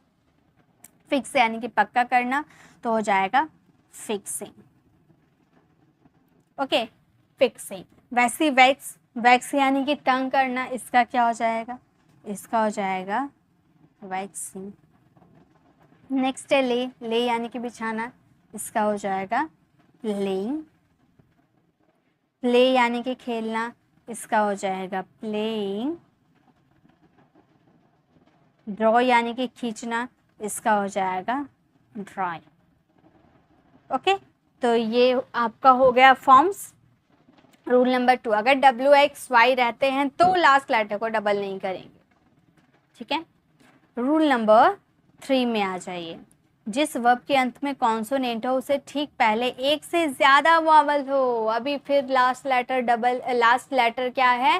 फिक्स यानी कि पक्का करना, तो हो जाएगा फिक्सिंग। Okay, fixing. वैसी वैक्स, वैक्स यानी कि तंग करना, इसका क्या हो जाएगा, इसका हो जाएगा वैक्सिंग। नेक्स्ट है ले, ले यानी कि बिछाना, इसका हो जाएगा लेइंग। प्ले यानी कि खेलना, इसका हो जाएगा प्लेइंग। ड्रॉ यानी कि खींचना, इसका हो जाएगा ड्राई। ओके, तो ये आपका हो गया फॉर्म्स। रूल नंबर 2, अगर WXY रहते हैं तो लास्ट लेटर को डबल नहीं करेंगे, ठीक है। रूल नंबर 3 में आ जाइए। जिस वर्ब के अंत में कॉन्सोनेंट हो उसे ठीक पहले एक से ज्यादा वॉवल हो, अभी फिर लास्ट लेटर क्या है,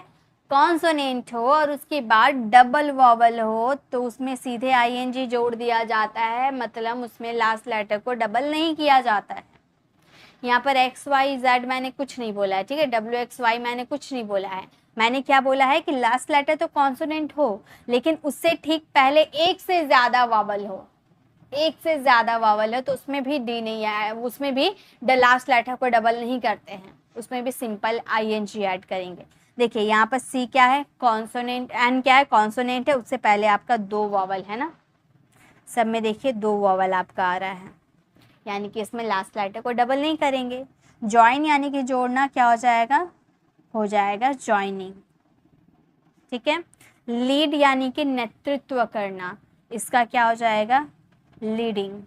कॉन्सोनेंट हो और उसके बाद डबल वॉवल हो तो उसमें सीधे ING जोड़ दिया जाता है, मतलब उसमें लास्ट लेटर को डबल नहीं किया जाता है। यहाँ पर XYZ मैंने कुछ नहीं बोला है, ठीक है, WXY मैंने कुछ नहीं बोला है। मैंने क्या बोला है कि लास्ट लेटर तो कॉन्सोनेंट हो लेकिन उससे ठीक पहले एक से ज्यादा वावल हो, एक से ज्यादा वावल है तो उसमें भी डी नहीं आया, उसमें भी लास्ट लेटर को डबल नहीं करते हैं, उसमें भी सिंपल ING ऐड करेंगे। देखिए यहाँ पर C क्या है, कॉन्सोनेंट, N क्या है, कॉन्सोनेंट है, उससे पहले आपका 2 वावल है ना, सब में देखिए 2 वावल आपका आ रहा है, यानी कि इसमें लास्ट लेटर को डबल नहीं करेंगे। ज्वाइन यानी कि जोड़ना, क्या हो जाएगा, हो जाएगा ज्वाइनिंग, ठीक है। लीड यानी कि नेतृत्व करना, इसका क्या हो जाएगा, लीडिंग।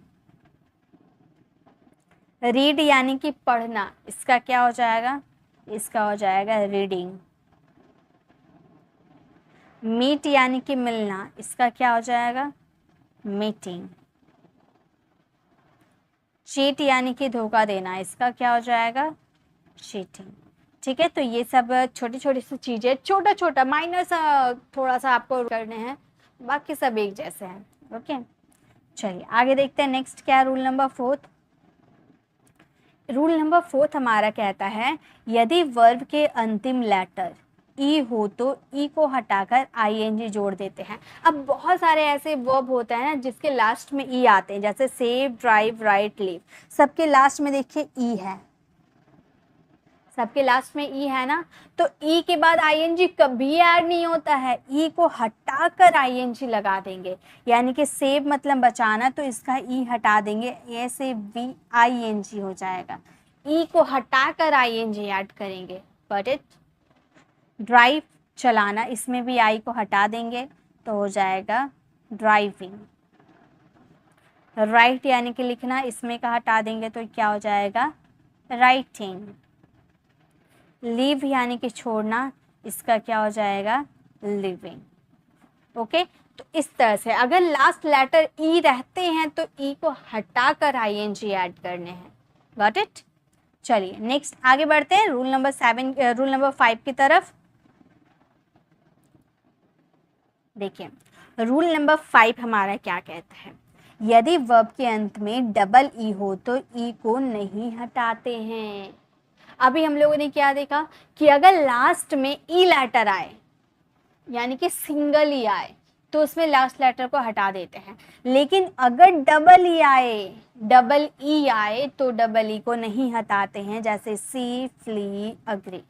रीड यानी कि पढ़ना, इसका क्या हो जाएगा, इसका हो जाएगा रीडिंग। मीट यानी कि मिलना, इसका क्या हो जाएगा, मीटिंग। चीट यानी कि धोखा देना, इसका क्या हो जाएगा, चीटिंग, ठीक है। तो ये सब छोटी छोटी सी चीजें, छोटा छोटा माइनर सा थोड़ा सा आपको करने हैं, बाकी सब एक जैसे हैं। ओके, चलिए आगे देखते हैं नेक्स्ट क्या है, रूल नंबर 4। रूल नंबर 4 हमारा कहता है यदि वर्ब के अंतिम लेटर ई हो तो ई को हटाकर ING जोड़ देते हैं। अब बहुत सारे ऐसे वर्ब होते हैं ना जिसके लास्ट में ई आते हैं, जैसे सेव, ड्राइव, राइट, लीव, सबके लास्ट में देखिए ई है, सबके लास्ट में ई है ना, तो ई के बाद ING कभी ऐड नहीं होता है, ई को हटाकर ING लगा देंगे, यानी कि सेव मतलब बचाना, तो इसका ई हटा देंगे, ए से VING हो जाएगा, ई को हटाकर ING ऐड करेंगे। Got it. ड्राइव चलाना, इसमें भी आई को हटा देंगे तो हो जाएगा ड्राइविंग। राइट यानी कि लिखना, इसमें का हटा देंगे तो क्या हो जाएगा, राइटिंग। लीव यानी कि छोड़ना, इसका क्या हो जाएगा, लिविंग। ओके, तो इस तरह से अगर लास्ट लेटर ई रहते हैं तो ई को हटाकर ING ऐड करने हैं। Got it. चलिए नेक्स्ट आगे बढ़ते हैं रूल नंबर 5 की तरफ। देखिए रूल नंबर 5 हमारा क्या कहता है, यदि वर्ब के अंत में डबल ई हो तो ई को नहीं हटाते हैं। अभी हम लोगों ने क्या देखा कि अगर लास्ट में ई लेटर आए यानी कि सिंगल ई आए तो उसमें लास्ट लेटर को हटा देते हैं, लेकिन अगर डबल ई आए तो डबल ई को नहीं हटाते हैं, जैसे सी, फ्ली, अग्री,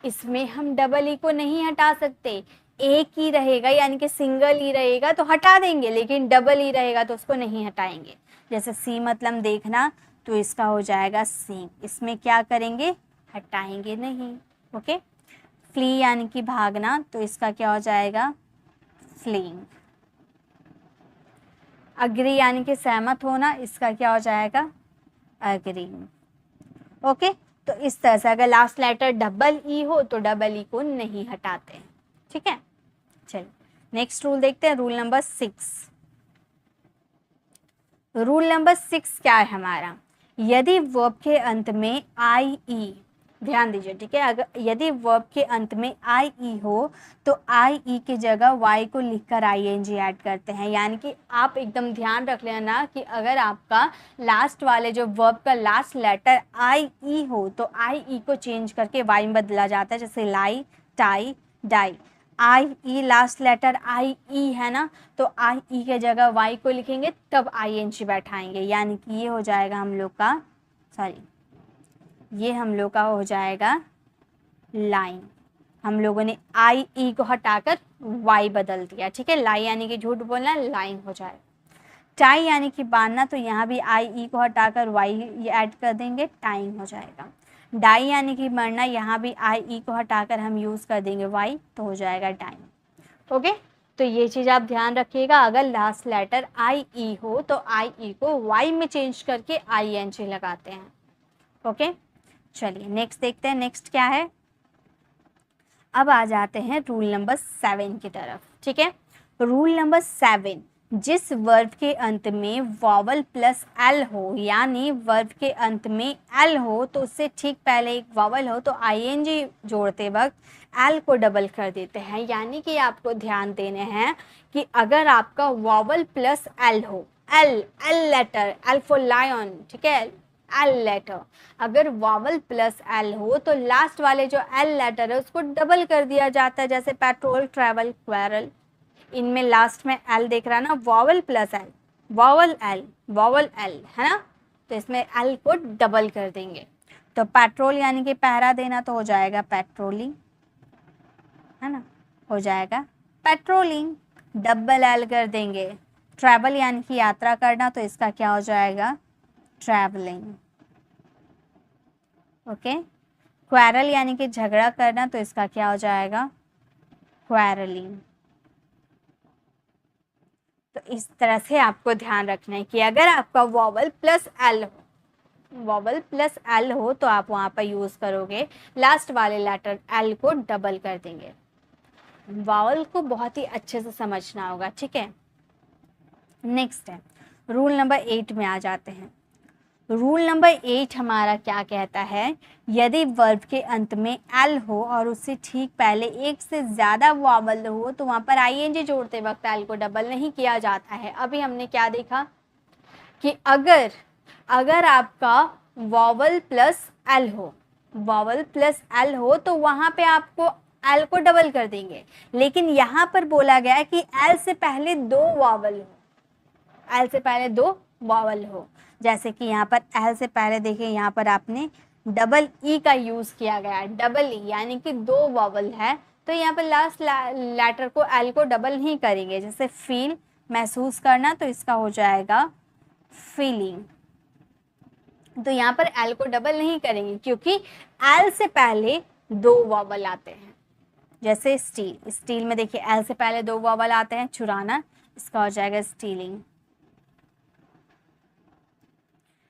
इसमें हम डबल ई को नहीं हटा सकते, एक ही रहेगा यानी कि सिंगल ई रहेगा तो हटा देंगे, लेकिन डबल ई रहेगा तो उसको नहीं हटाएंगे। जैसे सी मतलब देखना, तो इसका हो जाएगा सी, इसमें क्या करेंगे, हटाएंगे नहीं। ओके, फ्ली यानी कि भागना, तो इसका क्या हो जाएगा, फ्लीइंग। अग्री यानी कि सहमत होना, इसका क्या हो जाएगा, अग्रीइंग। ओके, तो इस तरह से अगर लास्ट लेटर डबल ई हो तो डबल ई को नहीं हटाते हैं, ठीक है। चलिए नेक्स्ट रूल देखते हैं, रूल नंबर 6। रूल नंबर 6 क्या है हमारा, यदि वर्ब के अंत में IE, ध्यान दीजिए, ठीक है, अगर यदि वर्ब के अंत में IE हो तो IE की जगह Y को लिखकर ING ऐड करते हैं, यानी कि आप एकदम ध्यान रख लेना कि अगर आपका लास्ट वाले जो वर्ब का लास्ट लेटर IE हो तो IE को चेंज करके Y में बदला जाता है, जैसे lie, tie, die. IE last letter IE है ना, तो IE के जगह Y को लिखेंगे तब ING बैठाएंगे, यानी कि ये हो जाएगा हम लोग का, ये हम लोग का हो जाएगा लाइन। हम लोगों ने IE को हटाकर Y बदल दिया, ठीक है। लाई यानी कि झूठ बोलना, लाइन हो जाएगा। टाई यानी कि बांधना, तो यहाँ भी IE को हटाकर Y ऐड कर देंगे, टाइंग हो जाएगा। डाई यानी कि मरना, यहाँ भी IE को हटाकर हम यूज़ कर देंगे Y, तो हो जाएगा डाइंग। ओके, तो ये चीज़ आप ध्यान रखिएगा, अगर लास्ट लेटर आई ई हो तो आई ई को वाई में चेंज करके आई एन जी लगाते हैं। ओके, चलिए नेक्स्ट देखते हैं, नेक्स्ट क्या है। अब आ जाते हैं रूल नंबर 7 की तरफ। ठीक है, रूल नंबर 7, जिस वर्ब के अंत में वॉवल प्लस एल हो, यानी वर्ब के अंत में एल हो तो उससे ठीक पहले एक वॉवल हो तो आईएनजी जोड़ते वक्त एल को डबल कर देते हैं। यानी कि आपको ध्यान देने हैं कि अगर आपका वॉवल प्लस एल हो, L L letter, L for lion, ठीक है, एल लेटर, अगर वॉवल प्लस एल हो तो लास्ट वाले जो एल लेटर है उसको डबल कर दिया जाता है, जैसे पेट्रोल, ट्रैवल, क्वेरल, इनमें लास्ट में एल देख रहा है ना, vowel plus L, vowel L, vowel L, है ना, तो इसमें एल को डबल कर देंगे। तो पेट्रोल यानी कि पहरा देना तो हो जाएगा पेट्रोलिंग, है ना, हो जाएगा पेट्रोलिंग, डबल एल कर देंगे। ट्रैवल यानी कि यात्रा करना तो इसका क्या हो जाएगा, ट्रैवलिंग। ओके, क्वेरल यानी कि झगड़ा करना तो इसका क्या हो जाएगा, क्वेरलिंग। तो इस तरह से आपको ध्यान रखना है कि अगर आपका वॉवल प्लस एल हो, वॉवल प्लस एल हो तो आप वहाँ पर यूज़ करोगे लास्ट वाले लेटर एल को डबल कर देंगे। वॉवल को बहुत ही अच्छे से समझना होगा। ठीक है, नेक्स्ट है रूल नंबर 8 में आ जाते हैं। रूल नंबर 8 हमारा क्या कहता है, यदि वर्ब के अंत में एल हो और उससे ठीक पहले एक से ज़्यादा वॉवल हो तो वहाँ पर आईएनजी जोड़ते वक्त एल को डबल नहीं किया जाता है। अभी हमने क्या देखा कि अगर आपका वॉवल प्लस एल हो, वॉवल प्लस एल हो तो वहाँ पे आपको एल को डबल कर देंगे, लेकिन यहाँ पर बोला गया है कि एल से पहले 2 वॉवल हो, एल से पहले 2 वॉवल हो। जैसे कि यहाँ पर एल से पहले देखिए, यहाँ पर आपने डबल ई का यूज़ किया गया है, डबल ई यानी कि 2 वॉवल है, तो यहाँ पर लास्ट लेटर को एल को डबल नहीं करेंगे। जैसे फील, महसूस करना, तो इसका हो जाएगा फीलिंग। तो यहाँ पर एल को डबल नहीं करेंगे क्योंकि एल से पहले 2 वॉवल आते हैं। जैसे स्टील, स्टील में देखिए एल से पहले 2 वॉवल आते हैं, चुराना, इसका हो जाएगा स्टीलिंग।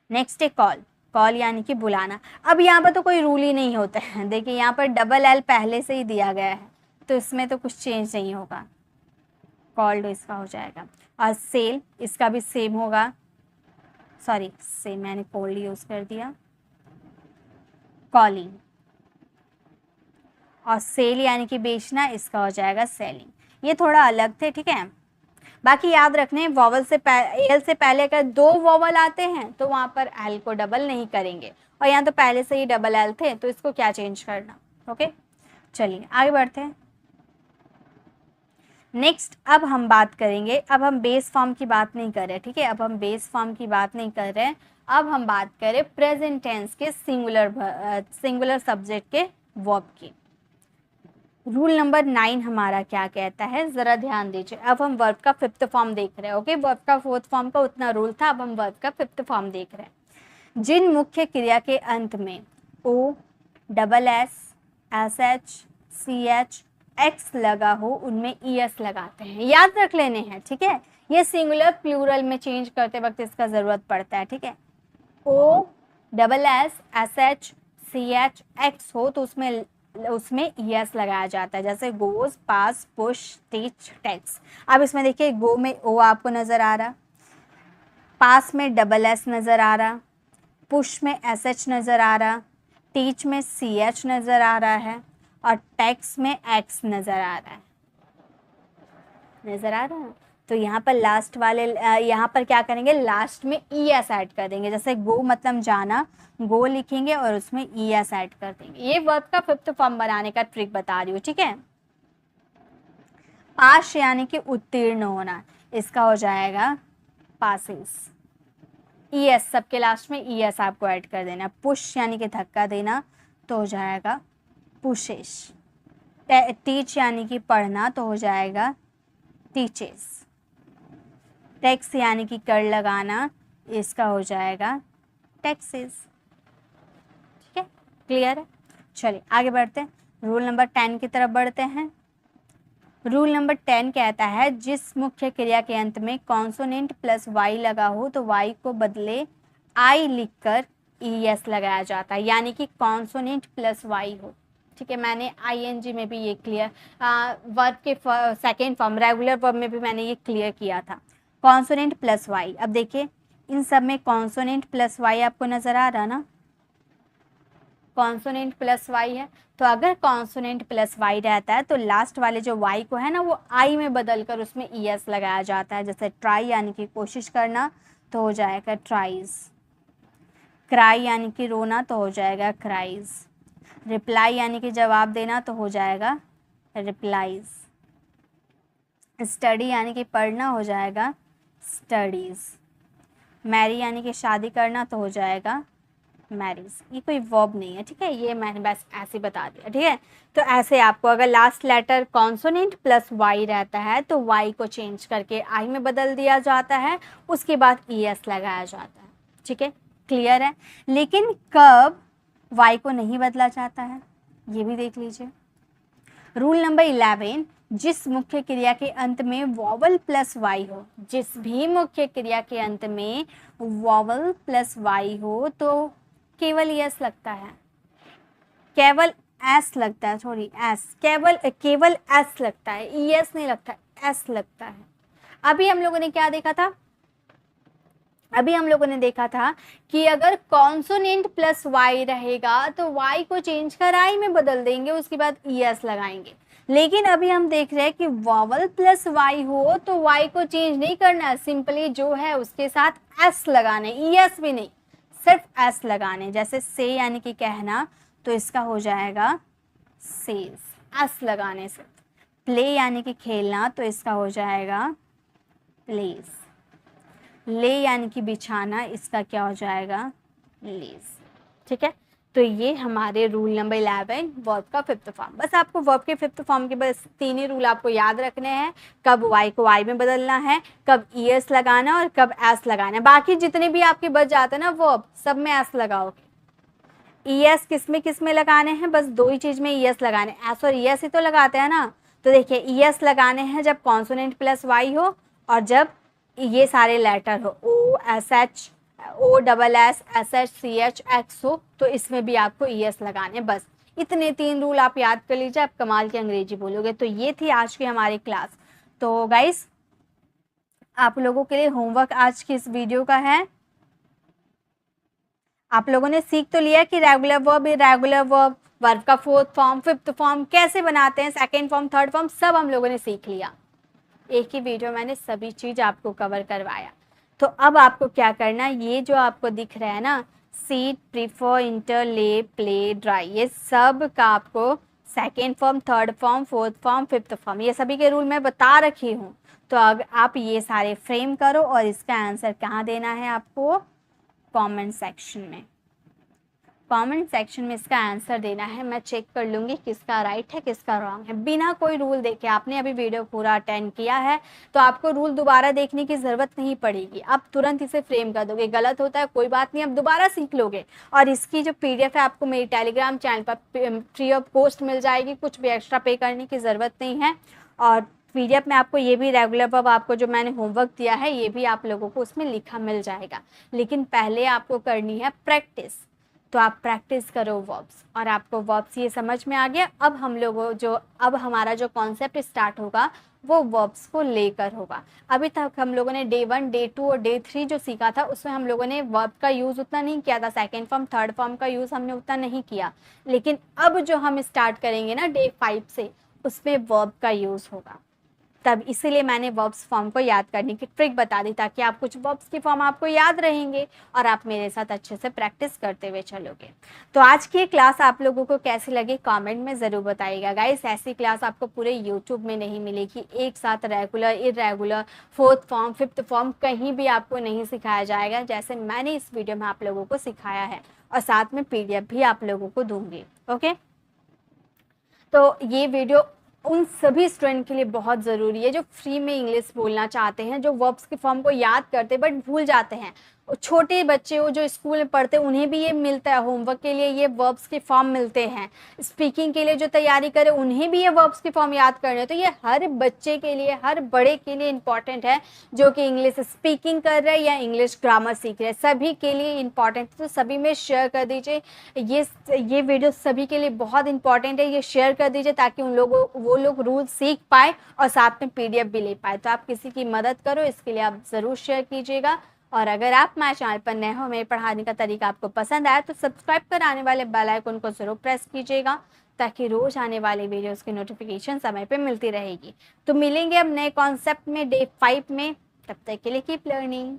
नेक्स्ट है कॉल, कॉल यानी कि बुलाना। अब यहाँ पर तो कोई रूल ही नहीं होता है, देखिए यहाँ पर डबल एल पहले से ही दिया गया है तो इसमें तो कुछ चेंज नहीं होगा, कॉल्ड इसका हो जाएगा। और सेल, इसका भी सेम होगा, सॉरी सेम मैंने कोल्ड यूज कर दिया, कॉलिंग। और सेल यानी कि बेचना, इसका हो जाएगा सेलिंग। ये थोड़ा अलग थे, ठीक है। बाकी याद रखने, वॉवल से एल से पहले अगर 2 वॉवल आते हैं तो वहाँ पर एल को डबल नहीं करेंगे, और यहाँ तो पहले से ही डबल एल थे तो इसको क्या चेंज करना। ओके, चलिए आगे बढ़ते हैं। नेक्स्ट अब हम बात करेंगे, अब हम बेस फॉर्म की बात नहीं कर रहे, ठीक है, अब हम बेस फॉर्म की बात नहीं कर रहे, अब हम बात करें प्रेजेंट टेंस के सिंगुलर सब्जेक्ट के वर्ब की। रूल नंबर 9 हमारा क्या कहता है, जरा ध्यान दीजिए। अब हम वर्ब का 5th फॉर्म देख रहे हैं। ओके, वर्ब का 4th फॉर्म का उतना रूल था, अब हम वर्ब का 5th फॉर्म देख रहे हैं। जिन मुख्य क्रिया के अंत में O, double S, S H, C H, X लगा हो उनमें ई एस लगाते हैं, याद रख लेने हैं, ठीक है। ये सिंगुलर प्लूरल में चेंज करते वक्त इसका जरूरत पड़ता है, ठीक है। O, double S, S H, C H, X हो तो उसमें यस लगाया जाता है, जैसे goes, pass, push, teach, tax. अब इसमें देखिए गो में ओ आपको नजर आ रहा, पास में डबल एस नजर आ रहा, पुश में एस एच नजर आ रहा, टीच में सी एच नजर आ रहा है, और टेक्स में एक्स नजर आ रहा है, नजर आ रहा है। तो यहाँ पर लास्ट वाले यहाँ पर क्या करेंगे, लास्ट में ई एस ऐड कर देंगे, जैसे गो मतलब जाना, गो लिखेंगे और उसमें ई एस ऐड कर देंगे। ये वर्ब का 5th फॉर्म बनाने का ट्रिक बता रही हूँ, ठीक है। पास यानी कि उत्तीर्ण होना, इसका हो जाएगा पासिस, ई एस सबके लास्ट में ई एस आपको ऐड कर देना। पुश यानी कि धक्का देना तो हो जाएगा पुशेस। टीच यानी कि पढ़ना तो हो जाएगा टीचेस। टैक्स यानी कि कर लगाना, इसका हो जाएगा टैक्सेस। ठीक है, क्लियर है। चलिए आगे बढ़ते हैं, रूल नंबर 10 की तरफ बढ़ते हैं। रूल नंबर 10 कहता है जिस मुख्य क्रिया के अंत में कॉन्सोनेंट प्लस वाई लगा हो तो वाई को बदले आई लिखकर ES लगाया जाता है, यानी कि कॉन्सोनेंट प्लस वाई हो। ठीक है, मैंने ING में भी ये क्लियर, वर्ब के सेकेंड फॉर्म रेगुलर वर्ब में भी मैंने ये क्लियर किया था, कॉन्सोनेंट प्लस वाई। अब देखिए इन सब में कॉन्सोनेंट प्लस वाई आपको नजर आ रहा ना, कॉन्सोनेंट प्लस वाई है, तो अगर कॉन्सोनेंट प्लस वाई रहता है तो लास्ट वाले जो वाई को है ना वो आई में बदल कर उसमें ES लगाया जाता है। जैसे ट्राई यानी कि कोशिश करना तो हो जाएगा ट्राइज, क्राई यानी कि रोना तो हो जाएगा क्राइज, रिप्लाई यानी कि जवाब देना तो हो जाएगा रिप्लाइज, स्टडी यानी कि पढ़ना हो जाएगा स्टडीज़, मैरी यानी कि शादी करना तो हो जाएगा मैरिज। ये कोई वर्ब नहीं है, ठीक है, ये मैंने बस ऐसे बता दिया। ठीक है, तो ऐसे आपको अगर last letter consonant plus Y रहता है तो वाई को चेंज करके आई में बदल दिया जाता है, उसके बाद ES लगाया जाता है। ठीक है, क्लियर है। लेकिन कब वाई को नहीं बदला जाता है ये भी देख लीजिए। रूल नंबर 11, जिस मुख्य क्रिया के अंत में वॉवल प्लस वाई हो, जिस भी मुख्य क्रिया के अंत में वॉवल प्लस वाई हो तो केवल ES लगता है, केवल S लगता है, सॉरी S, केवल S लगता है, ES नहीं लगता, S लगता है। अभी हम लोगों ने क्या देखा था, अभी हम लोगों ने देखा था कि अगर कॉन्सोनेंट प्लस वाई रहेगा तो वाई को चेंज कर आई में बदल देंगे, उसके बाद ES लगाएंगे। लेकिन अभी हम देख रहे हैं कि वॉवल प्लस वाई हो तो वाई को चेंज नहीं करना है, सिंपली जो है उसके साथ S लगाने, ES भी नहीं, सिर्फ S लगाने। जैसे से यानी कि कहना तो इसका हो जाएगा सेज, S लगाने से। प्ले यानी कि खेलना तो इसका हो जाएगा प्लेस, ले यानी कि बिछाना इसका क्या हो जाएगा लेज। ठीक है, तो ये हमारे रूल नंबर 11 वर्ब का 5th फॉर्म। बस आपको वर्ब के 5th फॉर्म के बस 3 ही रूल आपको याद रखने हैं, कब वाई को आई में बदलना है, कब ES लगाना और कब S लगाना है। बाकी जितने भी आपके बच जाते हैं ना वर्ब, सब में S लगाओगे। ES किस में लगाने हैं, बस 2 ही चीज में ES लगाने, S और ES ही तो लगाते हैं ना। तो देखिए ES लगाने हैं जब कॉन्सोनेंट प्लस वाई हो और जब ये सारे लेटर हो, OSH, OSS, SH, CH, X हो, तो इसमें भी आपको ES लगाने। बस इतने 3 रूल आप याद कर लीजिए, आप कमाल की अंग्रेजी बोलोगे। तो ये थी आज की हमारी क्लास। तो गाइस आप लोगों के लिए होमवर्क आज की इस वीडियो का है, आप लोगों ने सीख तो लिया कि regular verb, irregular verb, verb का 4th फॉर्म, 5th फॉर्म कैसे बनाते हैं, 2nd फॉर्म, 3rd फॉर्म, सब हम लोगों ने सीख लिया। एक ही वीडियो मैंने सभी चीज आपको कवर करवाया। तो अब आपको क्या करना, ये जो आपको दिख रहा है ना, सीट, प्रीफर, इंटर, ले, प्ले, ड्राई, ये सब का आपको 2nd form, 3rd form, 4th form, 5th form, ये सभी के रूल मैं बता रखी हूँ। तो अब आप ये सारे फ्रेम करो और इसका आंसर कहाँ देना है आपको, कमेंट सेक्शन में। कमेंट सेक्शन में इसका आंसर देना है, मैं चेक कर लूँगी किसका राइट है किसका रॉन्ग है, बिना कोई रूल देखे। आपने अभी वीडियो पूरा अटेंड किया है तो आपको रूल दोबारा देखने की ज़रूरत नहीं पड़ेगी, आप तुरंत इसे फ्रेम कर दोगे। गलत होता है कोई बात नहीं, आप दोबारा सीख लोगे। और इसकी जो PDF है आपको मेरी टेलीग्राम चैनल पर फ्री ऑफ कॉस्ट मिल जाएगी, कुछ भी एक्स्ट्रा पे करने की ज़रूरत नहीं है। और PDF में आपको ये भी रेगुलर वर्ब, आपको जो मैंने होमवर्क दिया है ये भी आप लोगों को उसमें लिखा मिल जाएगा। लेकिन पहले आपको करनी है प्रैक्टिस, तो आप प्रैक्टिस करो वर्ब्स। और आपको वर्ब्स ये समझ में आ गया। अब हम लोगों जो अब हमारा जो कॉन्सेप्ट स्टार्ट होगा वो वर्ब्स को लेकर होगा। अभी तक हम लोगों ने Day 1, Day 2 और Day 3 जो सीखा था उसमें हम लोगों ने वर्ब का यूज़ उतना नहीं किया था, 2nd फॉर्म, 3rd फॉर्म का यूज़ हमने उतना नहीं किया। लेकिन अब जो हम स्टार्ट करेंगे ना Day 5 से, उसमें वर्ब का यूज़ होगा। तब इसीलिए मैंने वर्ब्स फॉर्म को याद करने की ट्रिक बता दी, ताकि आप कुछ वर्ब्स की फॉर्म आपको याद रहेंगे और आप मेरे साथ अच्छे से प्रैक्टिस करते हुए चलोगे। तो आज की क्लास आप लोगों को कैसी लगी कमेंट में ज़रूर बताइएगा। गाइस ऐसी क्लास आपको पूरे यूट्यूब में नहीं मिलेगी, एक साथ regular, irregular, 4th form, 5th form कहीं भी आपको नहीं सिखाया जाएगा जैसे मैंने इस वीडियो में आप लोगों को सिखाया है। और साथ में PDF भी आप लोगों को दूंगी। ओके, तो ये वीडियो उन सभी स्टूडेंट के लिए बहुत ज़रूरी है जो फ्री में इंग्लिश बोलना चाहते हैं, जो वर्ब्स के फॉर्म को याद करते बट भूल जाते हैं। छोटे बच्चे हो जो स्कूल में पढ़ते हैं उन्हें भी ये मिलता है, होमवर्क के लिए ये वर्ब्स के फॉर्म मिलते हैं। स्पीकिंग के लिए जो तैयारी करे उन्हें भी ये वर्ब्स के फॉर्म याद करने हैं। तो ये हर बच्चे के लिए, हर बड़े के लिए इंपॉर्टेंट है जो कि इंग्लिश स्पीकिंग कर रहे हैं या इंग्लिश ग्रामर सीख रहे हैं, सभी के लिए इंपॉर्टेंट है। तो सभी में शेयर कर दीजिए, ये वीडियो सभी के लिए बहुत इंपॉर्टेंट है, ये शेयर कर दीजिए ताकि वो लोग रूल सीख पाए और साथ में PDF भी ले पाए। तो आप किसी की मदद करो, इसके लिए आप ज़रूर शेयर कीजिएगा। और अगर आप हमारे चैनल पर नए हो, मेरे पढ़ाने का तरीका आपको पसंद आया तो सब्सक्राइब कर आने वाले बेल आइकन को ज़रूर प्रेस कीजिएगा ताकि रोज़ आने वाले वीडियोस की नोटिफिकेशन समय पे मिलती रहेगी। तो मिलेंगे अब नए कॉन्सेप्ट में डे 5 में, तब तक के लिए कीप लर्निंग।